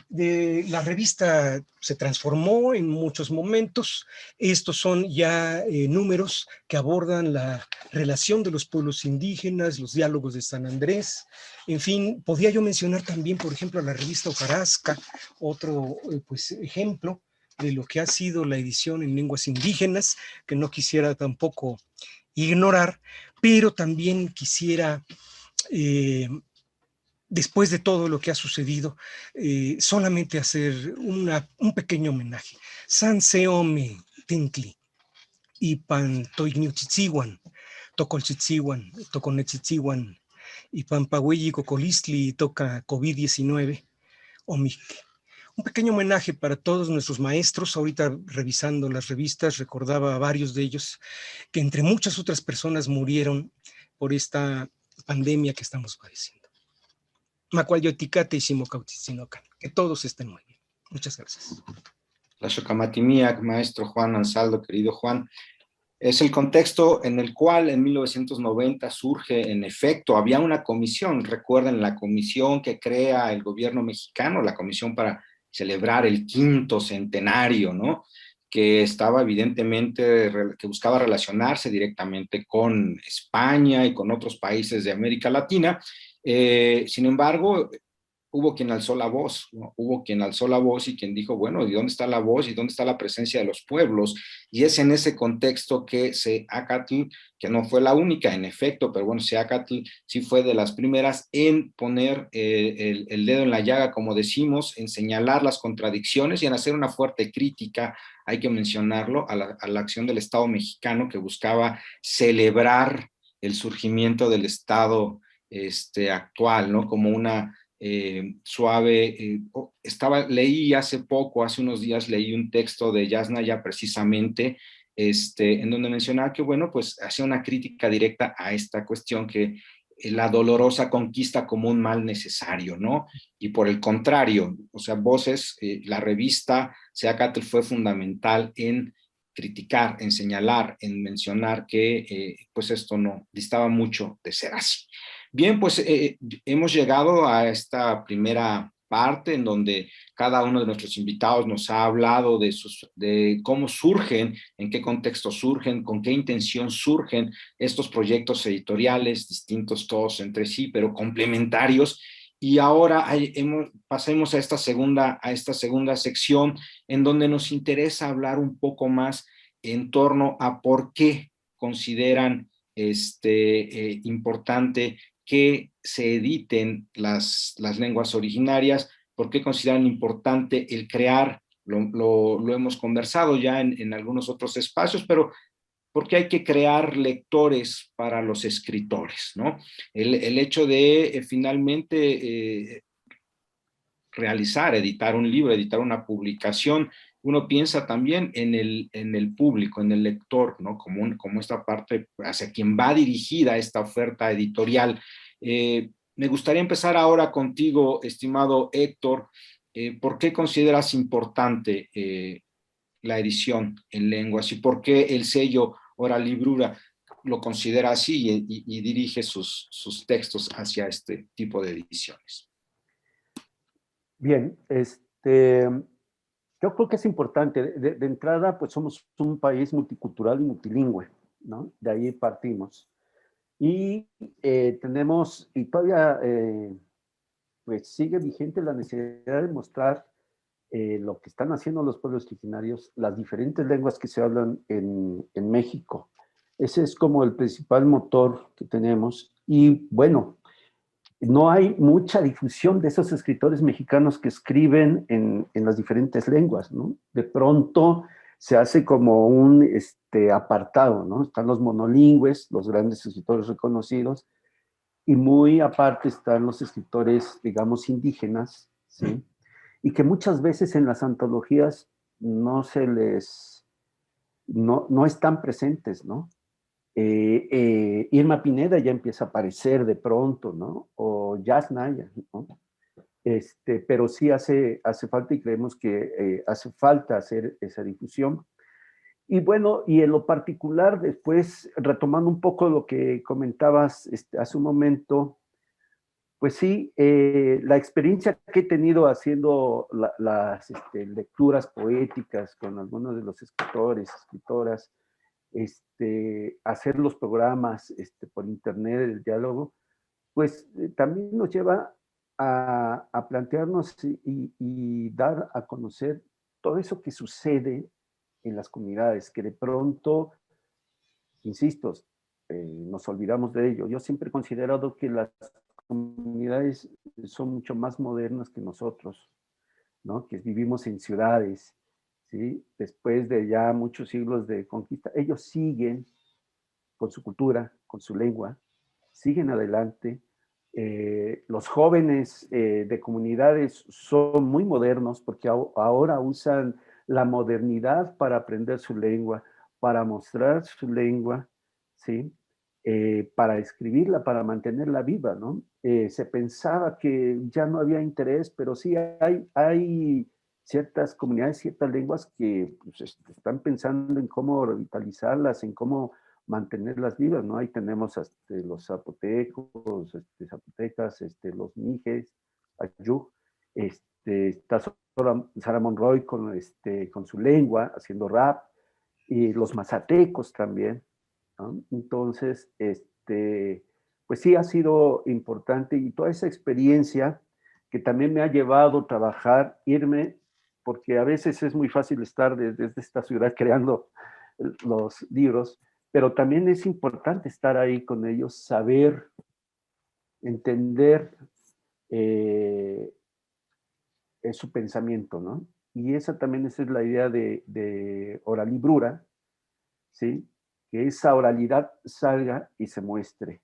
La revista se transformó en muchos momentos. Estos son ya números que abordan la relación de los pueblos indígenas, los diálogos de San Andrés. En fin, podría yo mencionar también, por ejemplo, la revista Hojarasca, otro pues, ejemplo de lo que ha sido la edición en lenguas indígenas, que no quisiera tampoco ignorar, pero también quisiera, después de todo lo que ha sucedido, solamente hacer un pequeño homenaje. San Seome Tintli, Ipan Toigniutzitzihuan, Tocoltzitzihuan, Toconetzitzzihuan, Ipan Pahuelli Cocolistli, Toca COVID-19, Omique. Un pequeño homenaje para todos nuestros maestros. Ahorita revisando las revistas recordaba a varios de ellos que entre muchas otras personas murieron por esta pandemia que estamos padeciendo. Macuayoticate y Simocautzinocan. Que todos estén muy bien. Muchas gracias.
La Xocamatimiac, maestro Juan Ansaldo, querido Juan. Es el contexto en el cual en 1990 surge, en efecto, había una comisión, recuerden la comisión que crea el gobierno mexicano, la comisión para celebrar el 5º centenario, ¿no? Que estaba evidentemente, que buscaba relacionarse directamente con España y con otros países de América Latina. Sin embargo, hubo quien alzó la voz, ¿no? Hubo quien alzó la voz y quien dijo, bueno, ¿y dónde está la voz y dónde está la presencia de los pueblos? Y es en ese contexto que Seacatl, que no fue la única en efecto, pero bueno, Seacatl sí fue de las primeras en poner el dedo en la llaga, como decimos, en señalar las contradicciones y en hacer una fuerte crítica, hay que mencionarlo, a la acción del Estado mexicano que buscaba celebrar el surgimiento del Estado actual, ¿no? Como una suave, leí hace poco, hace unos días leí un texto de Yasnaya precisamente, en donde mencionaba que, bueno, pues hacía una crítica directa a esta cuestión que la dolorosa conquista como un mal necesario, ¿no? Y por el contrario, o sea, Voces, la revista Seacatl fue fundamental en criticar, en señalar, en mencionar que pues esto no distaba mucho de ser así. Bien, pues hemos llegado a esta primera parte en donde cada uno de nuestros invitados nos ha hablado de cómo surgen, en qué contexto surgen, con qué intención surgen estos proyectos editoriales, distintos todos entre sí, pero complementarios. Y ahora pasemos a esta segunda sección en donde nos interesa hablar un poco más en torno a por qué consideran importante que se editen las lenguas originarias, por qué consideran importante el crear, lo hemos conversado ya en algunos otros espacios, pero por qué hay que crear lectores para los escritores, ¿no? El hecho de finalmente editar un libro, editar una publicación, uno piensa también en el público, en el lector, ¿no? Como esta parte hacia quien va dirigida esta oferta editorial. Me gustaría empezar ahora contigo, estimado Héctor. ¿Por qué consideras importante la edición en lenguas y por qué el sello Oral Librura lo considera así y dirige sus textos hacia este tipo de ediciones?
Bien, yo creo que es importante. De entrada, pues somos un país multicultural y multilingüe, ¿no? De ahí partimos. Y tenemos, y todavía pues sigue vigente la necesidad de mostrar lo que están haciendo los pueblos originarios, las diferentes lenguas que se hablan en México. Ese es como el principal motor que tenemos. Y bueno, no hay mucha difusión de esos escritores mexicanos que escriben en las diferentes lenguas, ¿no? De pronto se hace como un apartado, ¿no? Están los monolingües, los grandes escritores reconocidos, y muy aparte están los escritores, digamos, indígenas, ¿sí? Y que muchas veces en las antologías no están presentes, ¿no? Irma Pineda ya empieza a aparecer de pronto, ¿no? O Jazz Naya, ¿no? Pero sí hace falta, y creemos que hace falta hacer esa difusión. Y bueno, y en lo particular, después, retomando un poco lo que comentabas hace un momento, pues sí, la experiencia que he tenido haciendo las lecturas poéticas con algunos de los escritores, escritoras, hacer los programas por internet, el diálogo, pues también nos lleva a plantearnos y dar a conocer todo eso que sucede en las comunidades, que de pronto, insisto, nos olvidamos de ello. Yo siempre he considerado que las comunidades son mucho más modernas que nosotros, ¿no? Que vivimos en ciudades, ¿sí? Después de ya muchos siglos de conquista, ellos siguen con su cultura, con su lengua, siguen adelante. Los jóvenes de comunidades son muy modernos porque ahora usan la modernidad para aprender su lengua, para mostrar su lengua, ¿sí? Para escribirla, para mantenerla viva, ¿no? Se pensaba que ya no había interés, pero sí hay ciertas comunidades, ciertas lenguas que pues, están pensando en cómo revitalizarlas, en cómo mantenerlas vivas, ¿no? Ahí tenemos los zapotecos, zapotecas, los mijes, ayú, está Sara Monroy con su lengua, haciendo rap, y los mazatecos también, ¿no? Entonces, pues sí ha sido importante, y toda esa experiencia que también me ha llevado a trabajar, irme, porque a veces es muy fácil estar desde esta ciudad creando los libros, pero también es importante estar ahí con ellos, saber, entender su pensamiento, ¿no? Y esa también es la idea de oralibrura, ¿sí? Que esa oralidad salga y se muestre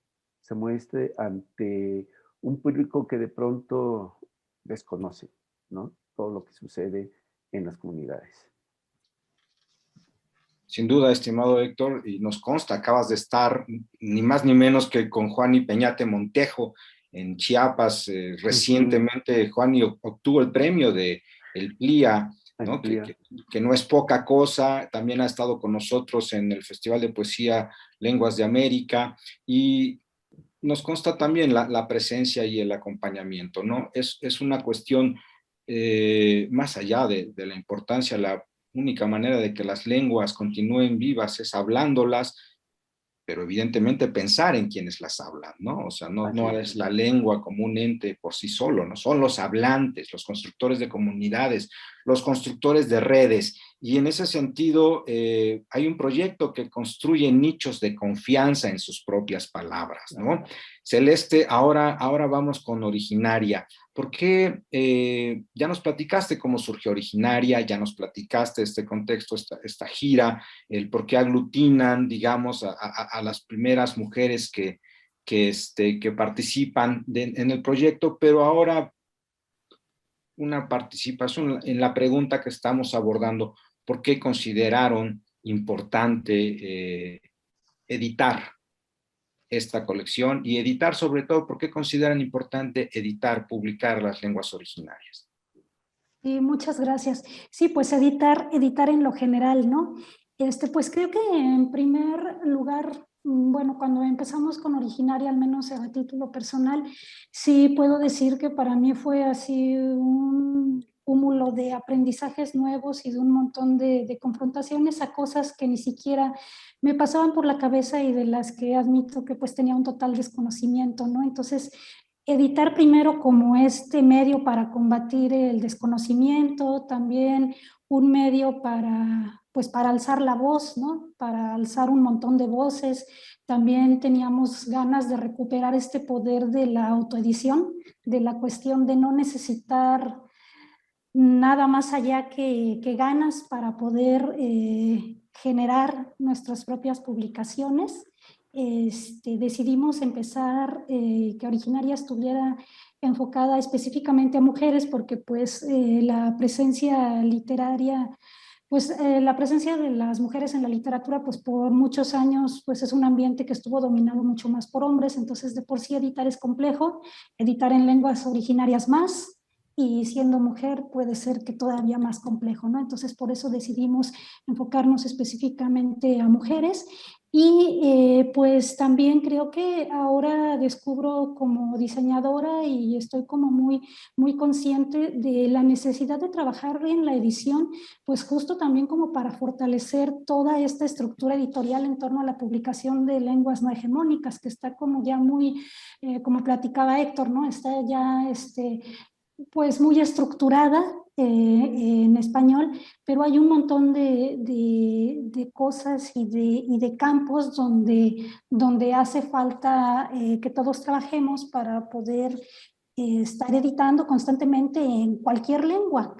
ante un público que de pronto desconoce, ¿no? Todo lo que sucede en las comunidades.
Sin duda, estimado Héctor, y nos consta, acabas de estar ni más ni menos que con Juani Peñate Montejo en Chiapas. Recientemente Juani obtuvo el premio de el PLIA, ¿no? Que no es poca cosa. También ha estado con nosotros en el Festival de Poesía Lenguas de América, y nos consta también la presencia y el acompañamiento, ¿no? Es una cuestión más allá de la importancia, la única manera de que las lenguas continúen vivas es hablándolas, pero evidentemente pensar en quienes las hablan, ¿no? O sea, no es la lengua como un ente por sí solo, ¿no? Son los hablantes, los constructores de comunidades, los constructores de redes, y en ese sentido hay un proyecto que construye nichos de confianza en sus propias palabras, ¿no? Celeste, ahora vamos con Originaria. ¿Por qué? Ya nos platicaste cómo surgió Originaria, ya nos platicaste este contexto, esta gira, el por qué aglutinan, digamos, a las primeras mujeres que participan en el proyecto, pero ahora una participación en la pregunta que estamos abordando: ¿por qué consideraron importante editar esta colección? Y editar, sobre todo, ¿por qué consideran importante editar, publicar las lenguas originarias?
Sí, muchas gracias. Sí, pues editar en lo general, ¿no? Pues creo que en primer lugar, bueno, cuando empezamos con Originaria, al menos a título personal, sí puedo decir que para mí fue así un cúmulo de aprendizajes nuevos y de un montón de confrontaciones a cosas que ni siquiera me pasaban por la cabeza y de las que admito que pues tenía un total desconocimiento, ¿no? Entonces, editar primero como este medio para combatir el desconocimiento, también un medio para, pues para alzar la voz, ¿no? Para alzar un montón de voces. También teníamos ganas de recuperar este poder de la autoedición, de la cuestión de no necesitar nada más allá que ganas para poder generar nuestras propias publicaciones. decidimos empezar que Originaria estuviera enfocada específicamente a mujeres, porque pues la presencia literaria, pues la presencia de las mujeres en la literatura, pues por muchos años, pues es un ambiente que estuvo dominado mucho más por hombres, entonces de por sí editar es complejo, editar en lenguas originarias más, y siendo mujer puede ser que todavía más complejo, ¿no? Entonces por eso decidimos enfocarnos específicamente a mujeres. Y pues también creo que ahora descubro como diseñadora y estoy como muy consciente de la necesidad de trabajar en la edición, pues justo también como para fortalecer toda esta estructura editorial en torno a la publicación de lenguas no hegemónicas, que está como ya muy, como platicaba Héctor, ¿no? Está ya pues muy estructurada en español, pero hay un montón de cosas y de campos donde hace falta que todos trabajemos para poder estar editando constantemente en cualquier lengua,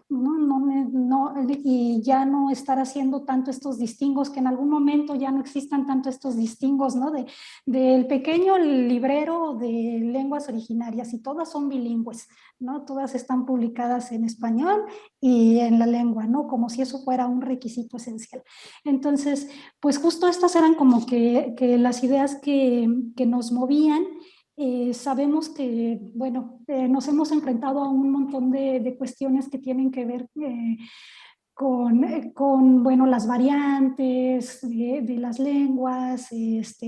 y ya no estar haciendo tanto estos distingos, que en algún momento ya no existan tanto estos distingos, ¿no? Del pequeño librero de lenguas originarias, y todas son bilingües, ¿no? Todas están publicadas en español y en la lengua, ¿no? Como si eso fuera un requisito esencial. Entonces, pues justo estas eran como que las ideas que nos movían. Sabemos que, bueno, nos hemos enfrentado a un montón de cuestiones que tienen que ver con, bueno, las variantes de las lenguas,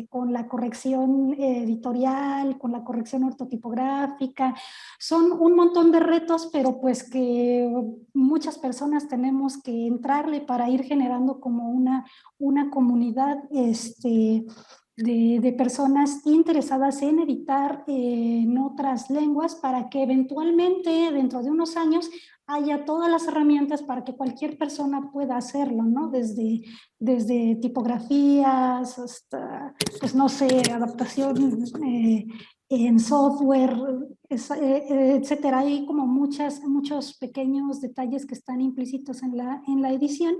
con la corrección editorial, con la corrección ortotipográfica. Son un montón de retos, pero pues que muchas personas tenemos que entrarle para ir generando como una comunidad de personas interesadas en editar en otras lenguas, para que eventualmente dentro de unos años haya todas las herramientas para que cualquier persona pueda hacerlo, ¿no? Desde tipografías hasta, pues no sé, adaptación en software, etcétera. Hay como muchos pequeños detalles que están implícitos en la edición.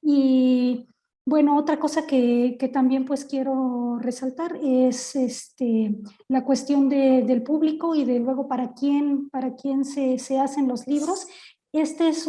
Y bueno, otra cosa que también pues quiero resaltar es la cuestión del público y de luego para quién se hacen los libros. Esta es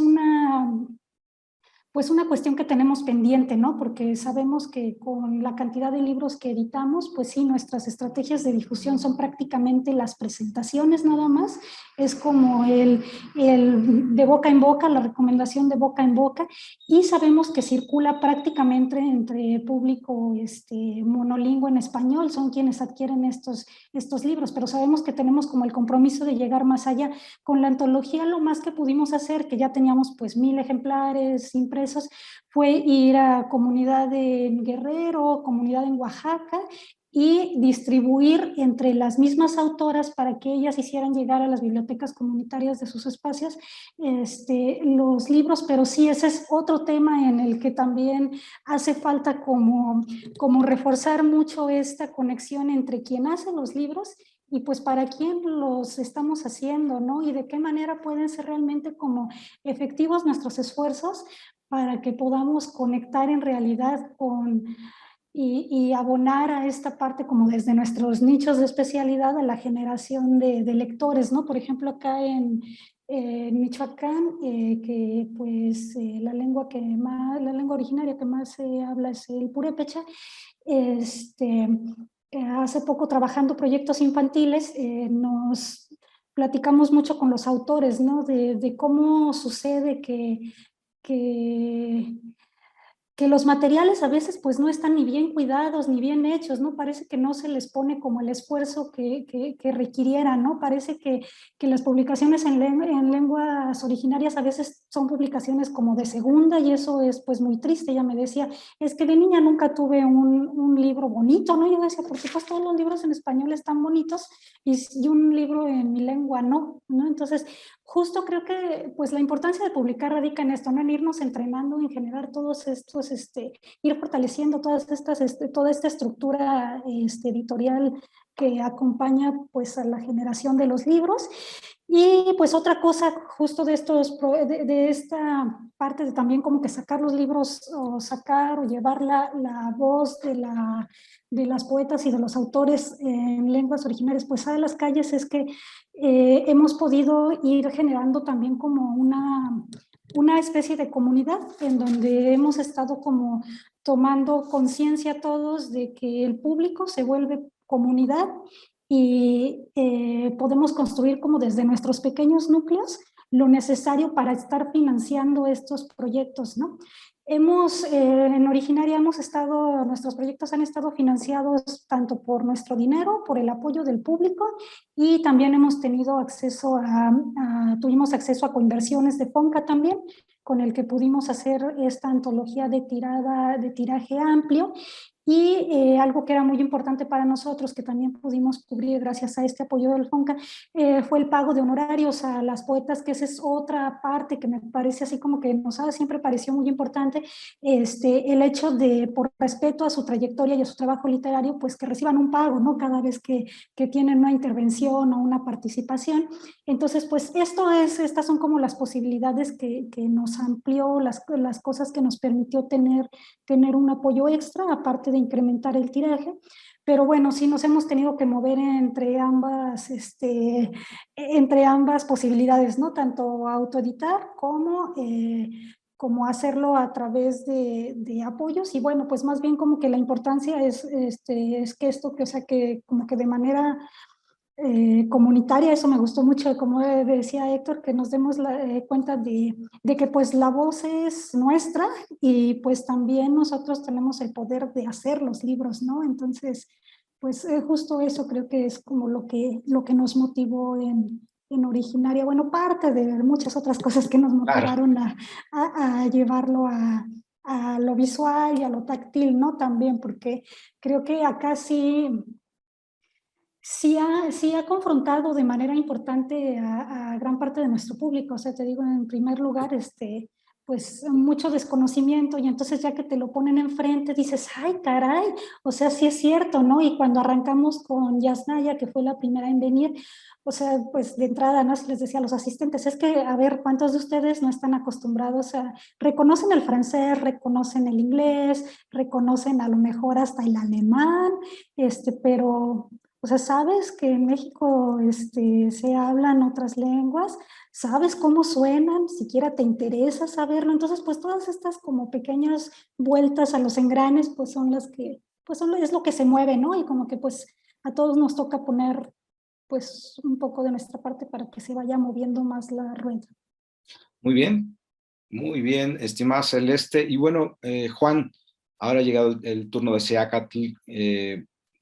pues una cuestión que tenemos pendiente, ¿no? Porque sabemos que con la cantidad de libros que editamos, pues sí, nuestras estrategias de difusión son prácticamente las presentaciones nada más. Es como el de boca en boca, la recomendación de boca en boca, y sabemos que circula prácticamente entre público monolingüe en español, son quienes adquieren estos libros, pero sabemos que tenemos como el compromiso de llegar más allá. Con la antología lo más que pudimos hacer, que ya teníamos pues 1000 ejemplares impresos, fue ir a comunidad en Guerrero, comunidad en Oaxaca, y distribuir entre las mismas autoras para que ellas hicieran llegar a las bibliotecas comunitarias de sus espacios los libros. Pero sí, ese es otro tema en el que también hace falta como reforzar mucho esta conexión entre quien hace los libros y pues para quién los estamos haciendo, ¿no? Y de qué manera pueden ser realmente como efectivos nuestros esfuerzos para que podamos conectar en realidad con y abonar a esta parte como desde nuestros nichos de especialidad a la generación de lectores, ¿no? Por ejemplo, acá en Michoacán, que pues la lengua originaria que más se habla es el purépecha. Hace poco, trabajando proyectos infantiles, nos platicamos mucho con los autores, ¿no? De cómo sucede que los materiales a veces pues no están ni bien cuidados ni bien hechos, ¿no? Parece que no se les pone como el esfuerzo que requiriera, ¿no? Parece que las publicaciones en lenguas originarias a veces son publicaciones como de segunda, y eso es pues muy triste. Ella me decía, es que de niña nunca tuve un libro bonito, ¿no? Yo decía, por supuesto, todos los libros en español están bonitos y un libro en mi lengua no, ¿no? Entonces, justo creo que pues la importancia de publicar radica en esto, ¿no? En irnos entrenando, en generar todos estos, ir fortaleciendo toda esta estructura editorial que acompaña pues a la generación de los libros. Y pues otra cosa justo de de esta parte de también como que sacar los libros o sacar o llevar la voz de las poetas y de los autores en lenguas originarias pues a las calles, es que hemos podido ir generando también como una especie de comunidad en donde hemos estado como tomando conciencia todos de que el público se vuelve comunidad y podemos construir como desde nuestros pequeños núcleos lo necesario para estar financiando estos proyectos, ¿no? En Originaria nuestros proyectos han estado financiados tanto por nuestro dinero, por el apoyo del público, y también hemos tenido acceso tuvimos acceso a coinversiones de FONCA también, con el que pudimos hacer esta antología de tiraje amplio. Y algo que era muy importante para nosotros, que también pudimos cubrir gracias a este apoyo del FONCA, fue el pago de honorarios a las poetas, que esa es otra parte que me parece así como que nos ha siempre pareció muy importante, el hecho de, por respeto a su trayectoria y a su trabajo literario, pues que reciban un pago, ¿no? Cada vez que tienen una intervención o una participación. Entonces, pues estas son como las posibilidades que nos amplió, las cosas que nos permitió tener un apoyo extra, aparte de incrementar el tiraje. Pero bueno, sí nos hemos tenido que mover entre ambas posibilidades, ¿no? Tanto autoeditar como hacerlo a través de apoyos. Y bueno, pues más bien como que la importancia es que esto, o sea, que como que de manera comunitaria, eso me gustó mucho, como decía Héctor, que nos demos cuenta de que pues la voz es nuestra y pues también nosotros tenemos el poder de hacer los libros, ¿no? Entonces, pues justo eso creo que es como lo que nos motivó en Originaria. Bueno, parte de muchas otras cosas que nos motivaron a llevarlo a lo visual y a lo táctil, ¿no? También, porque creo que acá sí ha confrontado de manera importante a gran parte de nuestro público. O sea, te digo, en primer lugar, pues mucho desconocimiento, y entonces ya que te lo ponen enfrente dices, ay, caray, o sea, sí es cierto, ¿no? Y cuando arrancamos con Yasnaya, que fue la primera en venir, o sea, pues de entrada, ¿no? Les decía a los asistentes, es que, a ver, ¿cuántos de ustedes no están acostumbrados a, reconocen el francés, reconocen el inglés, reconocen a lo mejor hasta el alemán, pero... O sea, sabes que en México se hablan otras lenguas, sabes cómo suenan, siquiera te interesa saberlo. Entonces, pues todas estas como pequeñas vueltas a los engranes, pues son las que, pues es lo que se mueve, ¿no? Y como que pues a todos nos toca poner pues un poco de nuestra parte para que se vaya moviendo más la rueda.
Muy bien, estimada Celeste. Y bueno, Juan, ahora ha llegado el turno de Seacatl.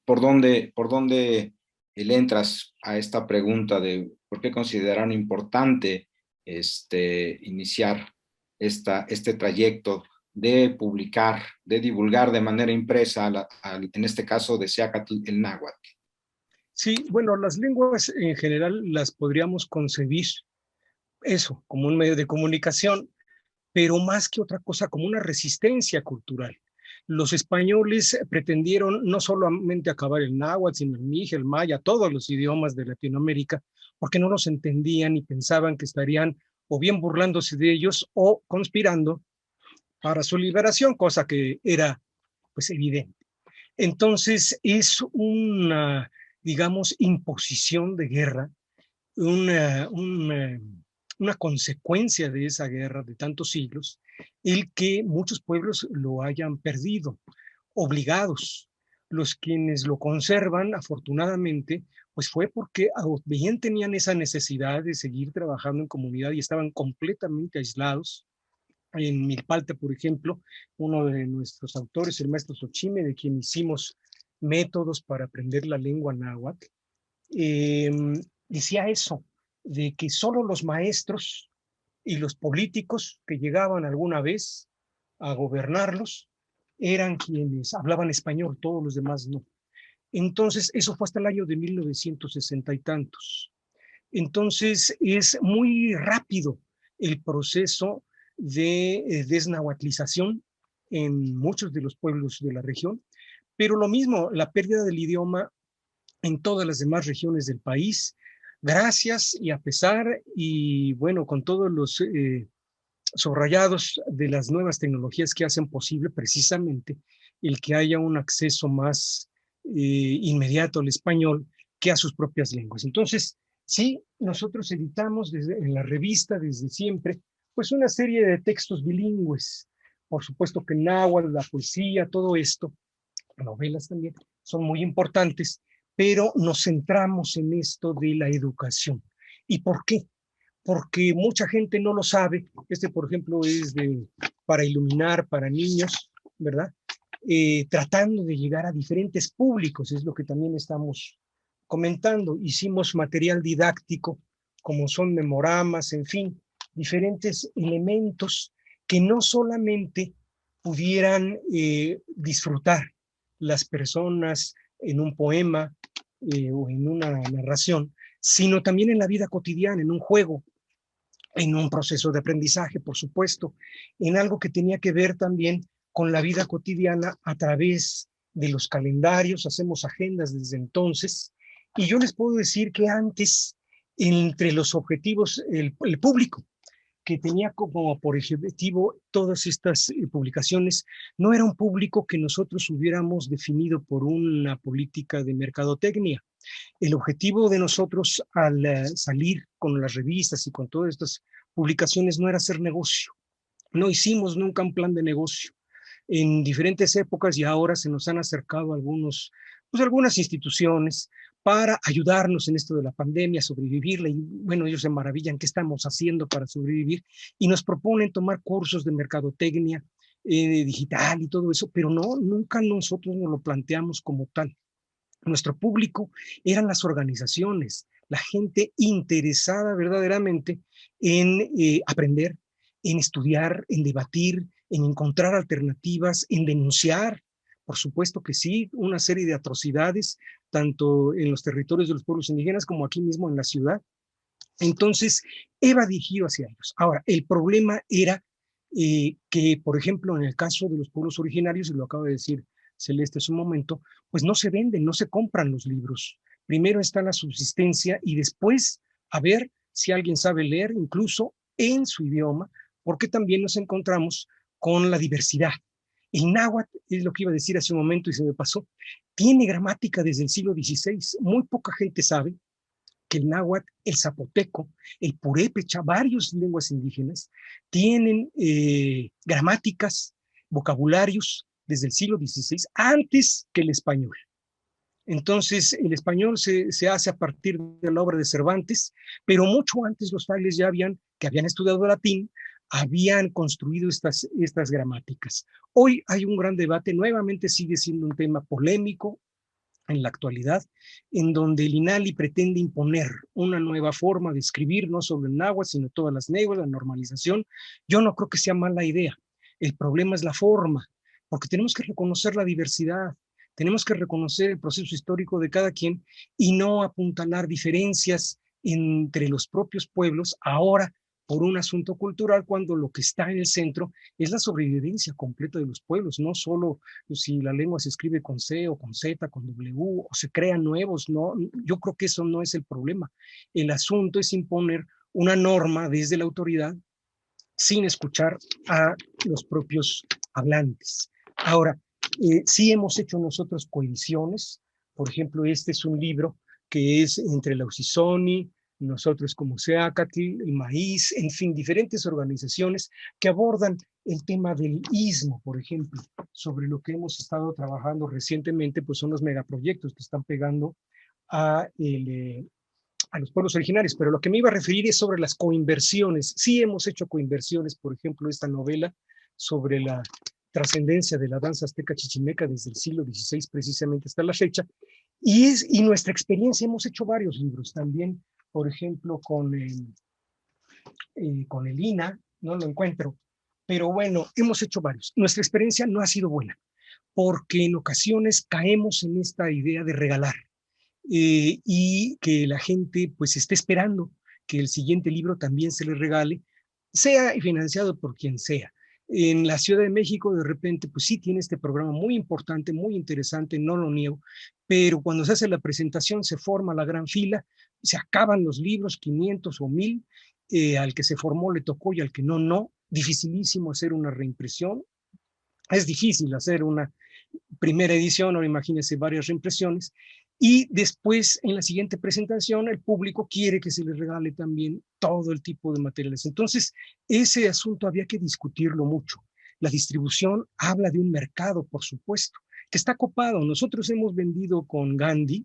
¿Por dónde le entras a esta pregunta de por qué consideraron importante iniciar este trayecto de publicar, de divulgar de manera impresa, en este caso de Seacatl, el náhuatl?
Sí, bueno, las lenguas en general las podríamos concebir eso, como un medio de comunicación, pero más que otra cosa, como una resistencia cultural. Los españoles pretendieron no solamente acabar el náhuatl, sino el mije, el maya, todos los idiomas de Latinoamérica, porque no los entendían y pensaban que estarían o bien burlándose de ellos o conspirando para su liberación, cosa que era pues evidente. Entonces es una, digamos, imposición de guerra, una consecuencia de esa guerra de tantos siglos, el que muchos pueblos lo hayan perdido, obligados. Los quienes lo conservan, afortunadamente, pues fue porque bien tenían esa necesidad de seguir trabajando en comunidad y estaban completamente aislados. En Milpalte, por ejemplo, uno de nuestros autores, el maestro Xochime, de quien hicimos métodos para aprender la lengua náhuatl, decía eso, de que solo los maestros y los políticos que llegaban alguna vez a gobernarlos eran quienes hablaban español, todos los demás no. Entonces, eso fue hasta el año de 1960 y tantos. Entonces, es muy rápido el proceso de desnahuatlización en muchos de los pueblos de la región, pero lo mismo, la pérdida del idioma en todas las demás regiones del país, gracias y a pesar, y bueno, con todos los subrayados de las nuevas tecnologías que hacen posible precisamente el que haya un acceso más inmediato al español que a sus propias lenguas. Entonces, sí, nosotros editamos en la revista desde siempre, pues una serie de textos bilingües, por supuesto que náhuatl, la poesía, todo esto, novelas también, son muy importantes, pero nos centramos en esto de la educación. ¿Y por qué? Porque mucha gente no lo sabe. Por ejemplo, es para iluminar, para niños, ¿verdad? Tratando de llegar a diferentes públicos, es lo que también estamos comentando. Hicimos material didáctico, como son memoramas, en fin, diferentes elementos que no solamente pudieran disfrutar las personas en un poema o en una narración, sino también en la vida cotidiana, en un juego, en un proceso de aprendizaje, por supuesto, en algo que tenía que ver también con la vida cotidiana a través de los calendarios. Hacemos agendas desde entonces, y yo les puedo decir que antes, entre los objetivos, el público que tenía como por objetivo todas estas publicaciones, no era un público que nosotros hubiéramos definido por una política de mercadotecnia. El objetivo de nosotros al salir con las revistas y con todas estas publicaciones no era hacer negocio. No hicimos nunca un plan de negocio. En diferentes épocas y ahora se nos han acercado algunas instituciones para ayudarnos en esto de la pandemia, sobrevivirla. Y bueno, ellos se maravillan qué estamos haciendo para sobrevivir y nos proponen tomar cursos de mercadotecnia digital y todo eso, pero no, nunca nosotros nos lo planteamos como tal. Nuestro público eran las organizaciones, la gente interesada verdaderamente en aprender, en estudiar, en debatir, en encontrar alternativas, en denunciar, por supuesto que sí, una serie de atrocidades, tanto en los territorios de los pueblos indígenas como aquí mismo en la ciudad. Entonces, iba dirigido hacia ellos. Ahora, el problema era que, por ejemplo, en el caso de los pueblos originarios, y lo acaba de decir Celeste hace un momento, pues no se venden, no se compran los libros. Primero está la subsistencia y después a ver si alguien sabe leer, incluso en su idioma, porque también nos encontramos con la diversidad. El náhuatl, es lo que iba a decir hace un momento y se me pasó, tiene gramática desde el siglo XVI. Muy poca gente sabe que el náhuatl, el zapoteco, el purépecha, varias lenguas indígenas, tienen gramáticas, vocabularios desde el siglo XVI, antes que el español. Entonces, el español se hace a partir de la obra de Cervantes, pero mucho antes los frailes que habían estudiado latín, habían construido estas gramáticas. Hoy hay un gran debate, nuevamente sigue siendo un tema polémico en la actualidad, en donde el INALI pretende imponer una nueva forma de escribir, no solo el náhuatl, sino todas las lenguas, la normalización. Yo no creo que sea mala idea. El problema es la forma, porque tenemos que reconocer la diversidad, tenemos que reconocer el proceso histórico de cada quien y no apuntalar diferencias entre los propios pueblos ahora por un asunto cultural, cuando lo que está en el centro es la sobrevivencia completa de los pueblos, no solo si la lengua se escribe con C o con Z, con W, o se crean nuevos. No, yo creo que eso no es el problema. El asunto es imponer una norma desde la autoridad sin escuchar a los propios hablantes. Ahora, sí hemos hecho nosotros coediciones. Por ejemplo, este es un libro que es entre la Usisoni, nosotros como Seacatl, el Maíz, en fin, diferentes organizaciones que abordan el tema del istmo, por ejemplo. Sobre lo que hemos estado trabajando recientemente, pues son los megaproyectos que están pegando a los pueblos originarios, pero lo que me iba a referir es sobre las coinversiones. Sí hemos hecho coinversiones, por ejemplo, esta novela sobre la trascendencia de la danza azteca chichimeca desde el siglo XVI precisamente hasta la fecha, y nuestra experiencia, hemos hecho varios libros también, por ejemplo, con el INA, no lo encuentro, pero bueno, hemos hecho varios. Nuestra experiencia no ha sido buena, porque en ocasiones caemos en esta idea de regalar, y que la gente pues esté esperando que el siguiente libro también se le regale, sea financiado por quien sea. En la Ciudad de México, de repente, pues sí tiene este programa muy importante, muy interesante, no lo niego, pero cuando se hace la presentación se forma la gran fila, se acaban los libros, 500 o 1000, al que se formó le tocó y al que no, no. Dificilísimo hacer una reimpresión. Es difícil hacer una primera edición, ahora imagínense varias reimpresiones, y después en la siguiente presentación el público quiere que se le regale también todo el tipo de materiales. Entonces, ese asunto había que discutirlo mucho. La distribución habla de un mercado, por supuesto, que está copado. Nosotros hemos vendido con Gandhi,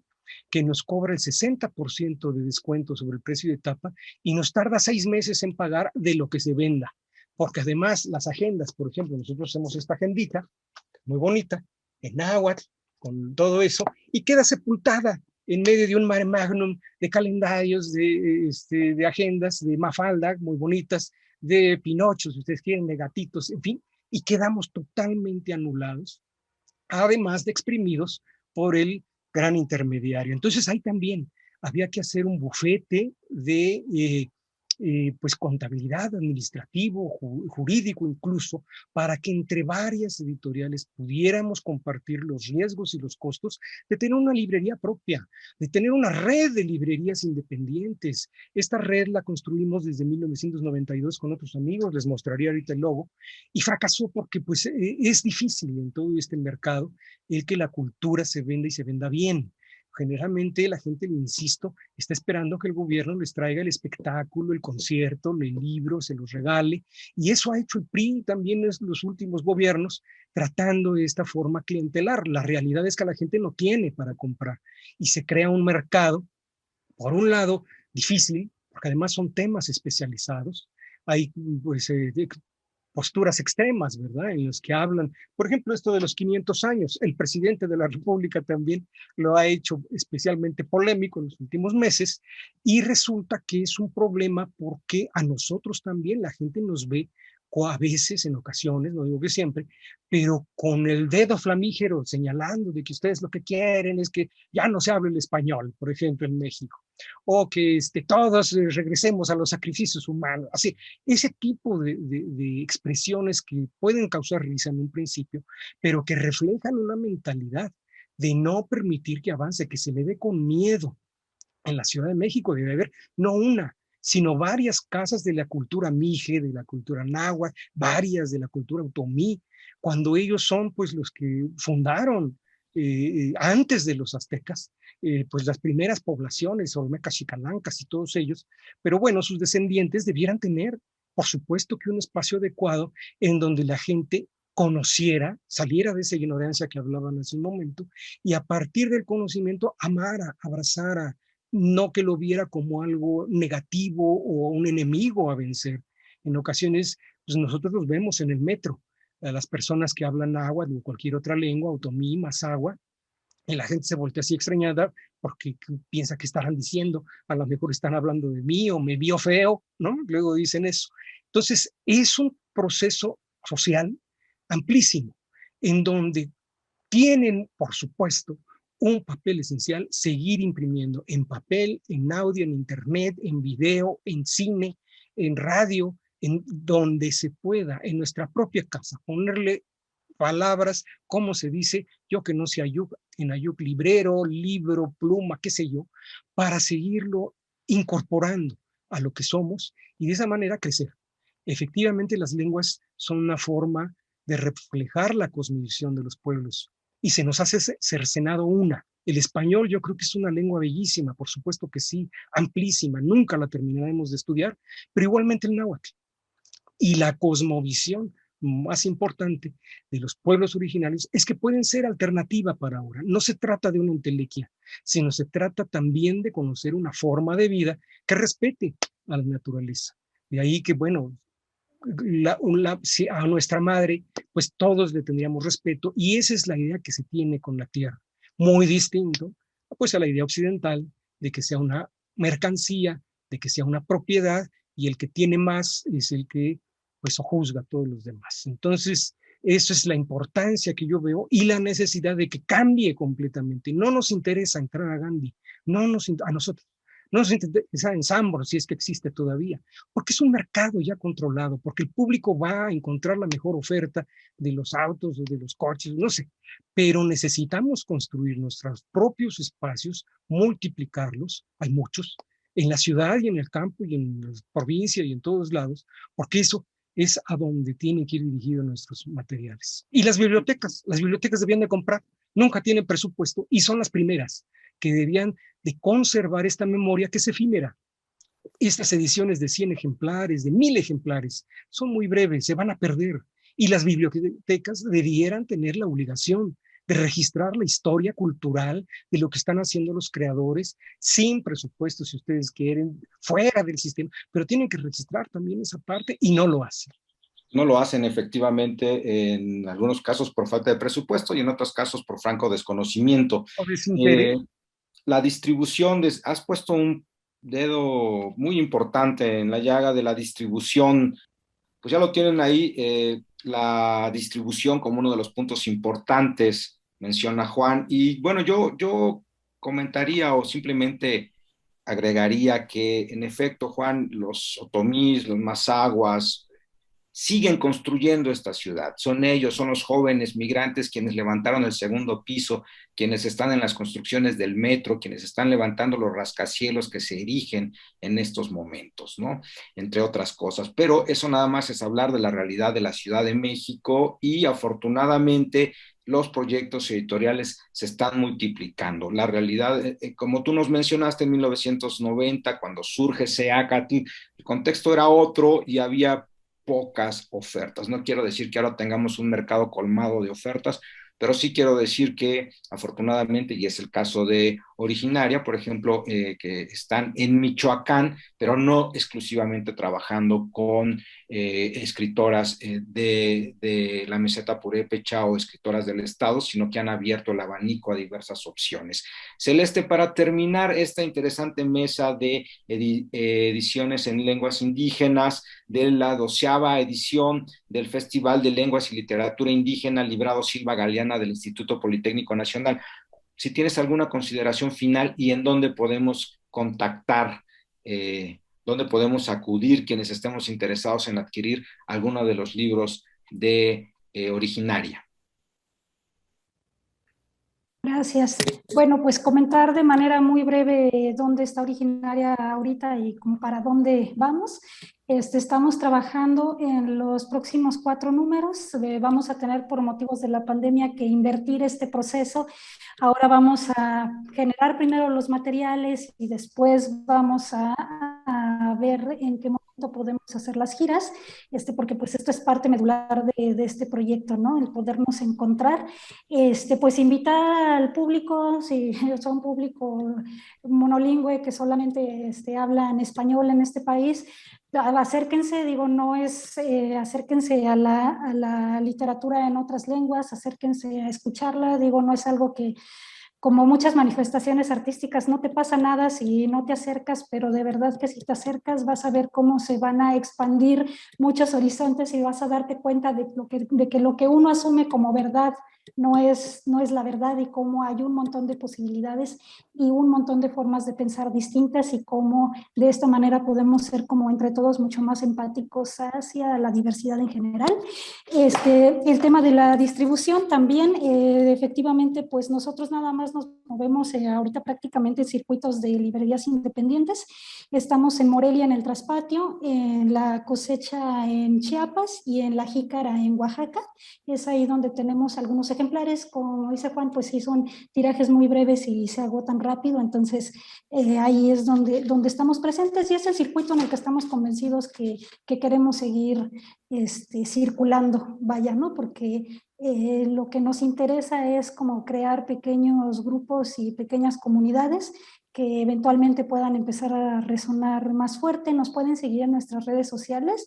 que nos cobra el 60% de descuento sobre el precio de tapa y nos tarda 6 meses en pagar de lo que se venda. Porque además las agendas, por ejemplo, nosotros hacemos esta agendita, muy bonita, en náhuatl, con todo eso, y queda sepultada en medio de un mare magnum de calendarios, de agendas, de Mafalda, muy bonitas, de Pinochos, si ustedes quieren, de gatitos, en fin, y quedamos totalmente anulados, además de exprimidos por el gran intermediario. Entonces ahí también había que hacer un bufete de pues contabilidad, administrativo, jurídico incluso, para que entre varias editoriales pudiéramos compartir los riesgos y los costos de tener una librería propia, de tener una red de librerías independientes. Esta red la construimos desde 1992 con otros amigos, les mostraría ahorita el logo, y fracasó porque pues es difícil en todo este mercado el que la cultura se venda y se venda bien. Generalmente la gente, le insisto, está esperando que el gobierno les traiga el espectáculo, el concierto, el libro, se los regale, y eso ha hecho el PRI también en los últimos gobiernos, tratando de esta forma clientelar. La realidad es que la gente no tiene para comprar, y se crea un mercado, por un lado, difícil, porque además son temas especializados, hay pues posturas extremas, ¿verdad? En los que hablan, por ejemplo, esto de los 500 años, el presidente de la República también lo ha hecho especialmente polémico en los últimos meses, y resulta que es un problema porque a nosotros también la gente nos ve a veces, en ocasiones, no digo que siempre, pero con el dedo flamígero señalando de que ustedes lo que quieren es que ya no se hable el español, por ejemplo, en México, o que todos regresemos a los sacrificios humanos. Así, ese tipo de expresiones que pueden causar risa en un principio, pero que reflejan una mentalidad de no permitir que avance, que se le ve con miedo. En la Ciudad de México debe haber no una, sino varias casas de la cultura mije, de la cultura náhuatl, varias de la cultura otomí, cuando ellos son pues los que fundaron antes de los aztecas, pues las primeras poblaciones, olmecas, xicalancas y todos ellos, pero bueno, sus descendientes debieran tener, por supuesto, que un espacio adecuado en donde la gente conociera, saliera de esa ignorancia que hablaban hace un momento, y a partir del conocimiento amara, abrazara, no que lo viera como algo negativo o un enemigo a vencer. En ocasiones, pues nosotros los vemos en el metro, a las personas que hablan náhuatl o cualquier otra lengua, otomí, mazahua, y la gente se voltea así extrañada porque piensa que estarán diciendo, a lo mejor están hablando de mí o me vio feo, ¿no? Luego dicen eso. Entonces, es un proceso social amplísimo, en donde tienen, por supuesto, un papel esencial seguir imprimiendo en papel, en audio, en internet, en video, en cine, en radio, en donde se pueda, en nuestra propia casa, ponerle palabras, como se dice, yo que no sé ayuc, en ayuc, librero, libro, pluma, qué sé yo, para seguirlo incorporando a lo que somos y de esa manera crecer. Efectivamente, las lenguas son una forma de reflejar la cosmovisión de los pueblos, y se nos hace cercenado una. El español yo creo que es una lengua bellísima, por supuesto que sí, amplísima, nunca la terminaremos de estudiar, pero igualmente el náhuatl. Y la cosmovisión más importante de los pueblos originarios es que pueden ser alternativa para ahora. No se trata de una entelequia, sino se trata también de conocer una forma de vida que respete a la naturaleza. De ahí que, bueno, a nuestra madre, pues todos le tendríamos respeto, y esa es la idea que se tiene con la tierra, muy distinto pues a la idea occidental de que sea una mercancía, de que sea una propiedad, y el que tiene más es el que pues juzga a todos los demás. Entonces, eso es la importancia que yo veo y la necesidad de que cambie completamente. No nos interesa entrar a Gandhi, a nosotros. no nos interesa ensamble, si es que existe todavía, porque es un mercado ya controlado, porque el público va a encontrar la mejor oferta de los autos o de los coches, no sé, pero necesitamos construir nuestros propios espacios, multiplicarlos, hay muchos, en la ciudad y en el campo y en la provincia y en todos lados, porque eso es a donde tienen que ir dirigidos nuestros materiales. Y las bibliotecas debían de comprar, nunca tienen presupuesto y son las primeras que debían de conservar esta memoria que es efímera. Estas ediciones de 100 ejemplares, de 1000 ejemplares, son muy breves, se van a perder. Y las bibliotecas debieran tener la obligación de registrar la historia cultural de lo que están haciendo los creadores, sin presupuesto, si ustedes quieren, fuera del sistema, pero tienen que registrar también esa parte y no lo hacen.
No lo hacen efectivamente, en algunos casos por falta de presupuesto y en otros casos por franco desconocimiento.
O desinterés.
La distribución, has puesto un dedo muy importante en la llaga de la distribución, pues ya lo tienen ahí, la distribución como uno de los puntos importantes, menciona Juan, y bueno, yo comentaría o simplemente agregaría que en efecto, Juan, los otomís, los mazaguas, siguen construyendo esta ciudad. Son ellos, son los jóvenes migrantes quienes levantaron el segundo piso, quienes están en las construcciones del metro, quienes están levantando los rascacielos que se erigen en estos momentos, ¿no? Entre otras cosas. Pero eso nada más es hablar de la realidad de la Ciudad de México y afortunadamente los proyectos editoriales se están multiplicando. La realidad, como tú nos mencionaste en 1990, cuando surge SEACATL, el contexto era otro y había pocas ofertas. No quiero decir que ahora tengamos un mercado colmado de ofertas, pero sí quiero decir que afortunadamente, y es el caso de Originaria, por ejemplo, que están en Michoacán, pero no exclusivamente trabajando con escritoras de la meseta purépecha o escritoras del estado, sino que han abierto el abanico a diversas opciones. Celeste, para terminar esta interesante mesa de ediciones en lenguas indígenas, de la 12ª edición del Festival de Lenguas y Literatura Indígena Librado Silva Galeana del Instituto Politécnico Nacional, si tienes alguna consideración final y en dónde podemos contactar, dónde podemos acudir quienes estemos interesados en adquirir alguno de los libros de Originaria.
Gracias. Bueno, pues comentar de manera muy breve dónde está Originaria ahorita y como para dónde vamos. Estamos trabajando en los próximos 4 números. Vamos a tener por motivos de la pandemia que invertir este proceso. Ahora vamos a generar primero los materiales y después vamos a ver en qué momento podemos hacer las giras, porque pues esto es parte medular de este proyecto, ¿no? El podernos encontrar. Pues invitar al público, si son público monolingüe que solamente habla en español en este país, acérquense, digo, no es, acérquense a la literatura en otras lenguas, acérquense a escucharla, digo, no es algo que, como muchas manifestaciones artísticas, no te pasa nada si no te acercas, pero de verdad que si te acercas vas a ver cómo se van a expandir muchos horizontes y vas a darte cuenta de que lo que uno asume como verdad no es la verdad y cómo hay un montón de posibilidades y un montón de formas de pensar distintas y cómo de esta manera podemos ser como entre todos mucho más empáticos hacia la diversidad en general. El tema de la distribución también, efectivamente, pues nosotros nada más nos movemos ahorita prácticamente en circuitos de librerías independientes. Estamos en Morelia en el Traspatio, en La Cosecha en Chiapas y en La Jícara en Oaxaca. Es ahí donde tenemos algunos ejemplares, como dice Juan, pues sí son tirajes muy breves y se agotan rápido, entonces ahí es donde estamos presentes y es el circuito en el que estamos convencidos que queremos seguir circulando, vaya, ¿no? Porque lo que nos interesa es como crear pequeños grupos y pequeñas comunidades que eventualmente puedan empezar a resonar más fuerte. Nos pueden seguir en nuestras redes sociales,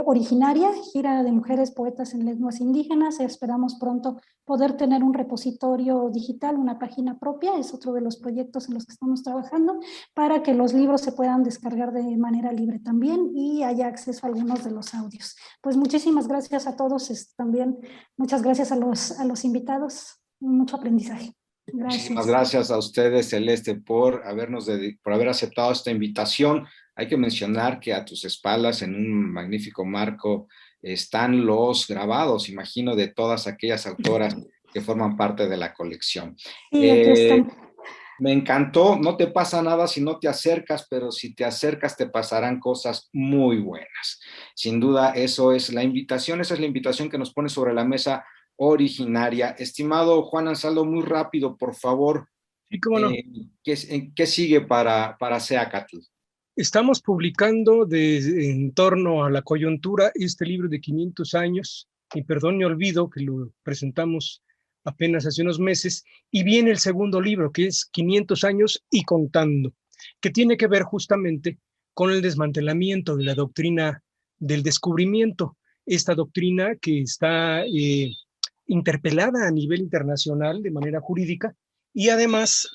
Originaria, Gira de Mujeres Poetas en Lenguas Indígenas. Esperamos pronto poder tener un repositorio digital, una página propia, es otro de los proyectos en los que estamos trabajando, para que los libros se puedan descargar de manera libre también y haya acceso a algunos de los audios. Pues muchísimas gracias a todos, también muchas gracias a los invitados, mucho aprendizaje.
Muchísimas gracias a ustedes, Celeste, por haber aceptado esta invitación. Hay que mencionar que a tus espaldas, en un magnífico marco, están los grabados, imagino, de todas aquellas autoras que forman parte de la colección.
Sí, aquí están.
Me encantó, no te pasa nada si no te acercas, pero si te acercas te pasarán cosas muy buenas. Sin duda, esa es la invitación que nos pone sobre la mesa originaria. Estimado Juan Ansaldo, muy rápido, por favor,
Sí, cómo no.
¿qué sigue para Seacatl?
Estamos publicando en torno a la coyuntura este libro de 500 años, y perdón y olvido, que lo presentamos apenas hace unos meses, y viene el segundo libro, que es 500 años y contando, que tiene que ver justamente con el desmantelamiento de la doctrina del descubrimiento, esta doctrina que está interpelada a nivel internacional de manera jurídica, y además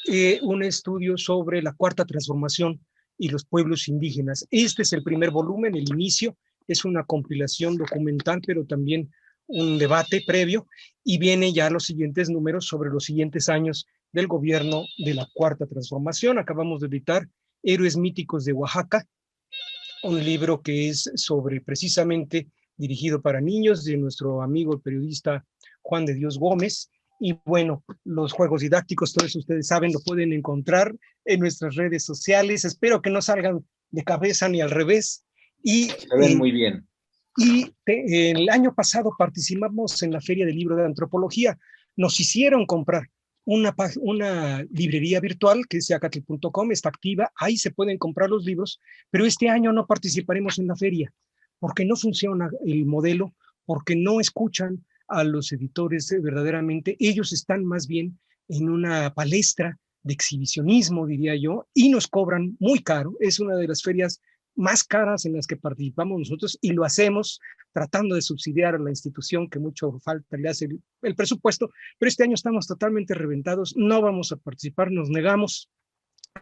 un estudio sobre la cuarta transformación y los pueblos indígenas. Este es el primer volumen, el inicio, es una compilación documental, pero también un debate previo, y viene ya los siguientes números sobre los siguientes años del gobierno de la Cuarta Transformación. Acabamos de editar Héroes Míticos de Oaxaca, un libro que es sobre precisamente dirigido para niños de nuestro amigo el periodista Juan de Dios Gómez. Y bueno, los juegos didácticos, todo eso ustedes saben, lo pueden encontrar en nuestras redes sociales. Espero que no salgan de cabeza ni al revés. Y
se ven muy bien.
El año pasado participamos en la Feria del Libro de Antropología. Nos hicieron comprar una librería virtual que es seacatl.com, está activa, ahí se pueden comprar los libros, pero este año no participaremos en la feria porque no funciona el modelo, porque no escuchan a los editores verdaderamente. Ellos están más bien en una palestra de exhibicionismo, diría yo, y nos cobran muy caro. Es una de las ferias más caras en las que participamos nosotros, y lo hacemos tratando de subsidiar a la institución que mucho falta le hace el presupuesto, pero este año estamos totalmente reventados, no vamos a participar, nos negamos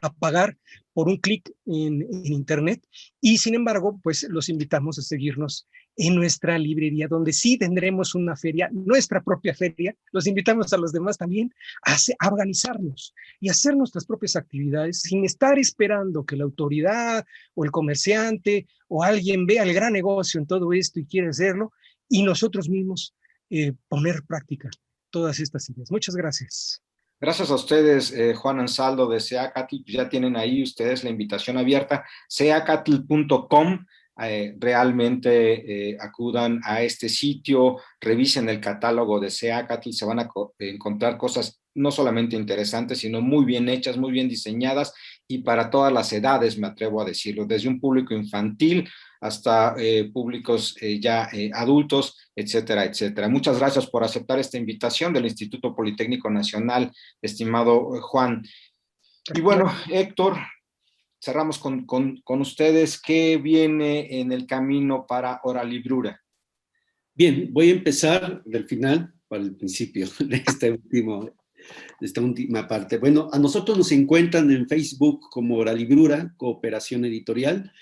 a pagar por un clic en internet, y sin embargo, pues los invitamos a seguirnos en nuestra librería, donde sí tendremos una feria, nuestra propia feria. Los invitamos a los demás también a organizarnos y hacer nuestras propias actividades sin estar esperando que la autoridad o el comerciante o alguien vea el gran negocio en todo esto y quiere hacerlo, y nosotros mismos poner práctica todas estas ideas. Muchas gracias.
Gracias a ustedes, Juan Ansaldo de Seacatl. Ya tienen ahí ustedes la invitación abierta, seacatl.com. Realmente acudan a este sitio, revisen el catálogo de Seacatl, se van a encontrar cosas no solamente interesantes, sino muy bien hechas, muy bien diseñadas, y para todas las edades, me atrevo a decirlo, desde un público infantil hasta públicos ya adultos, etcétera, etcétera. Muchas gracias por aceptar esta invitación del Instituto Politécnico Nacional, estimado Juan. Y bueno, Héctor, cerramos con ustedes. ¿Qué viene en el camino para Oralibrura?
Bien, voy a empezar del final para el principio de esta última parte. Bueno, a nosotros nos encuentran en Facebook como Oralibrura, Cooperación Editorial.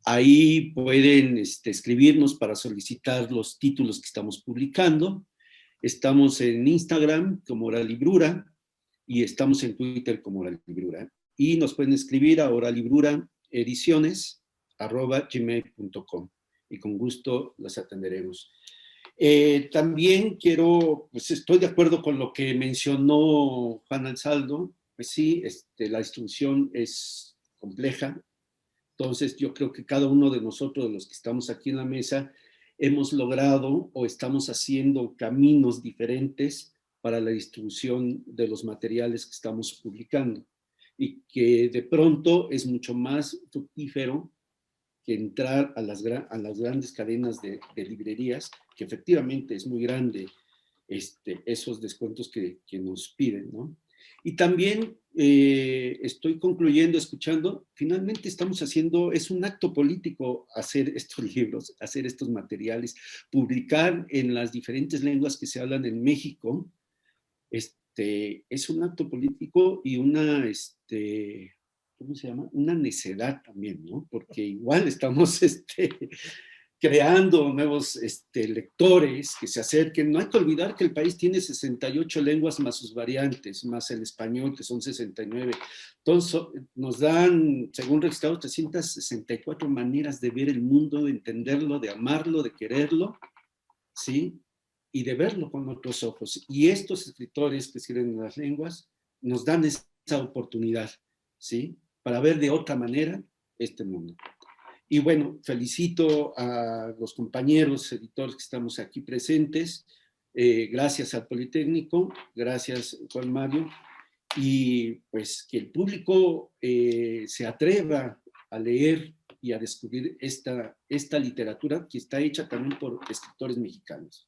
Ahí pueden escribirnos para solicitar los títulos que estamos publicando. Estamos en Instagram como Oralibrura y estamos en Twitter como Oralibrura. Y nos pueden escribir a oralibruraediciones@gmail.com y con gusto las atenderemos. También pues estoy de acuerdo con lo que mencionó Juan Ansaldo. Pues sí, la distribución es compleja. Entonces, yo creo que cada uno de nosotros, de los que estamos aquí en la mesa, hemos logrado o estamos haciendo caminos diferentes para la distribución de los materiales que estamos publicando, y que de pronto es mucho más fructífero que entrar a las grandes cadenas de librerías, que efectivamente es muy grande esos descuentos que nos piden, ¿no? Y también estoy concluyendo, escuchando, finalmente estamos haciendo, es un acto político hacer estos libros, hacer estos materiales, publicar en las diferentes lenguas que se hablan en México. Es un acto político y una, ¿cómo se llama? Una necedad también, ¿no? Porque igual estamos
creando nuevos lectores que se acerquen. No hay que olvidar que el país tiene 68 lenguas más sus variantes, más el español, que son 69. Entonces, nos dan, según registrados, 364 maneras de ver el mundo, de entenderlo, de amarlo, de quererlo, ¿sí? Y de verlo con otros ojos. Y estos escritores que escriben en las lenguas nos dan esa oportunidad, ¿sí? Para ver de otra manera este mundo. Y bueno, felicito a los compañeros editores que estamos aquí presentes. Gracias al Politécnico, gracias Juan Mario. Y pues que el público se atreva a leer y a descubrir esta literatura que está hecha también por escritores mexicanos.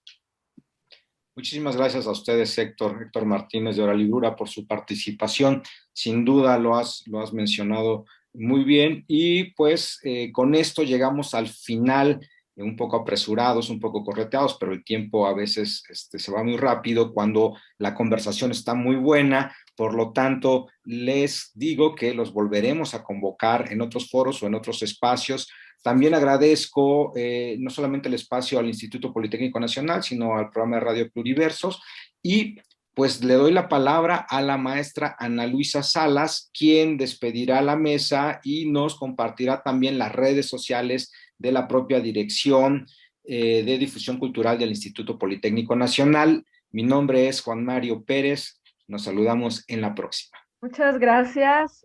Muchísimas gracias a ustedes, Héctor Martínez de Oralibura, por su participación. Sin duda lo has mencionado muy bien. Y pues con esto llegamos al final, un poco apresurados, un poco correteados, pero el tiempo a veces se va muy rápido cuando la conversación está muy buena. Por lo tanto, les digo que los volveremos a convocar en otros foros o en otros espacios. También agradezco no solamente el espacio al Instituto Politécnico Nacional, sino al programa de Radio Pluriversos, y pues le doy la palabra a la maestra Ana Luisa Salas, quien despedirá la mesa y nos compartirá también las redes sociales de la propia Dirección de Difusión Cultural del Instituto Politécnico Nacional. Mi nombre es Juan Mario Pérez, nos saludamos en la próxima.
Muchas gracias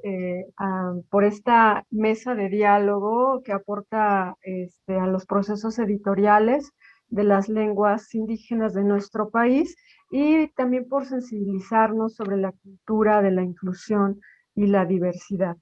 por esta mesa de diálogo que aporta a los procesos editoriales de las lenguas indígenas de nuestro país y también por sensibilizarnos sobre la cultura de la inclusión y la diversidad.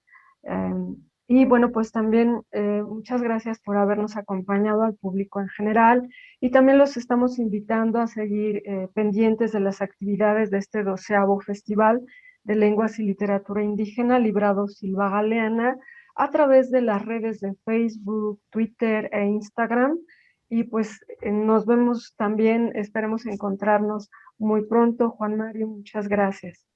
Y bueno, pues también muchas gracias por habernos acompañado al público en general y también los estamos invitando a seguir pendientes de las actividades de este 12º Festival de Lenguas y Literatura Indígena Librado Silva Galeana a través de las redes de Facebook, Twitter e Instagram. Y pues nos vemos también, esperemos encontrarnos muy pronto. Juan Mario, muchas gracias.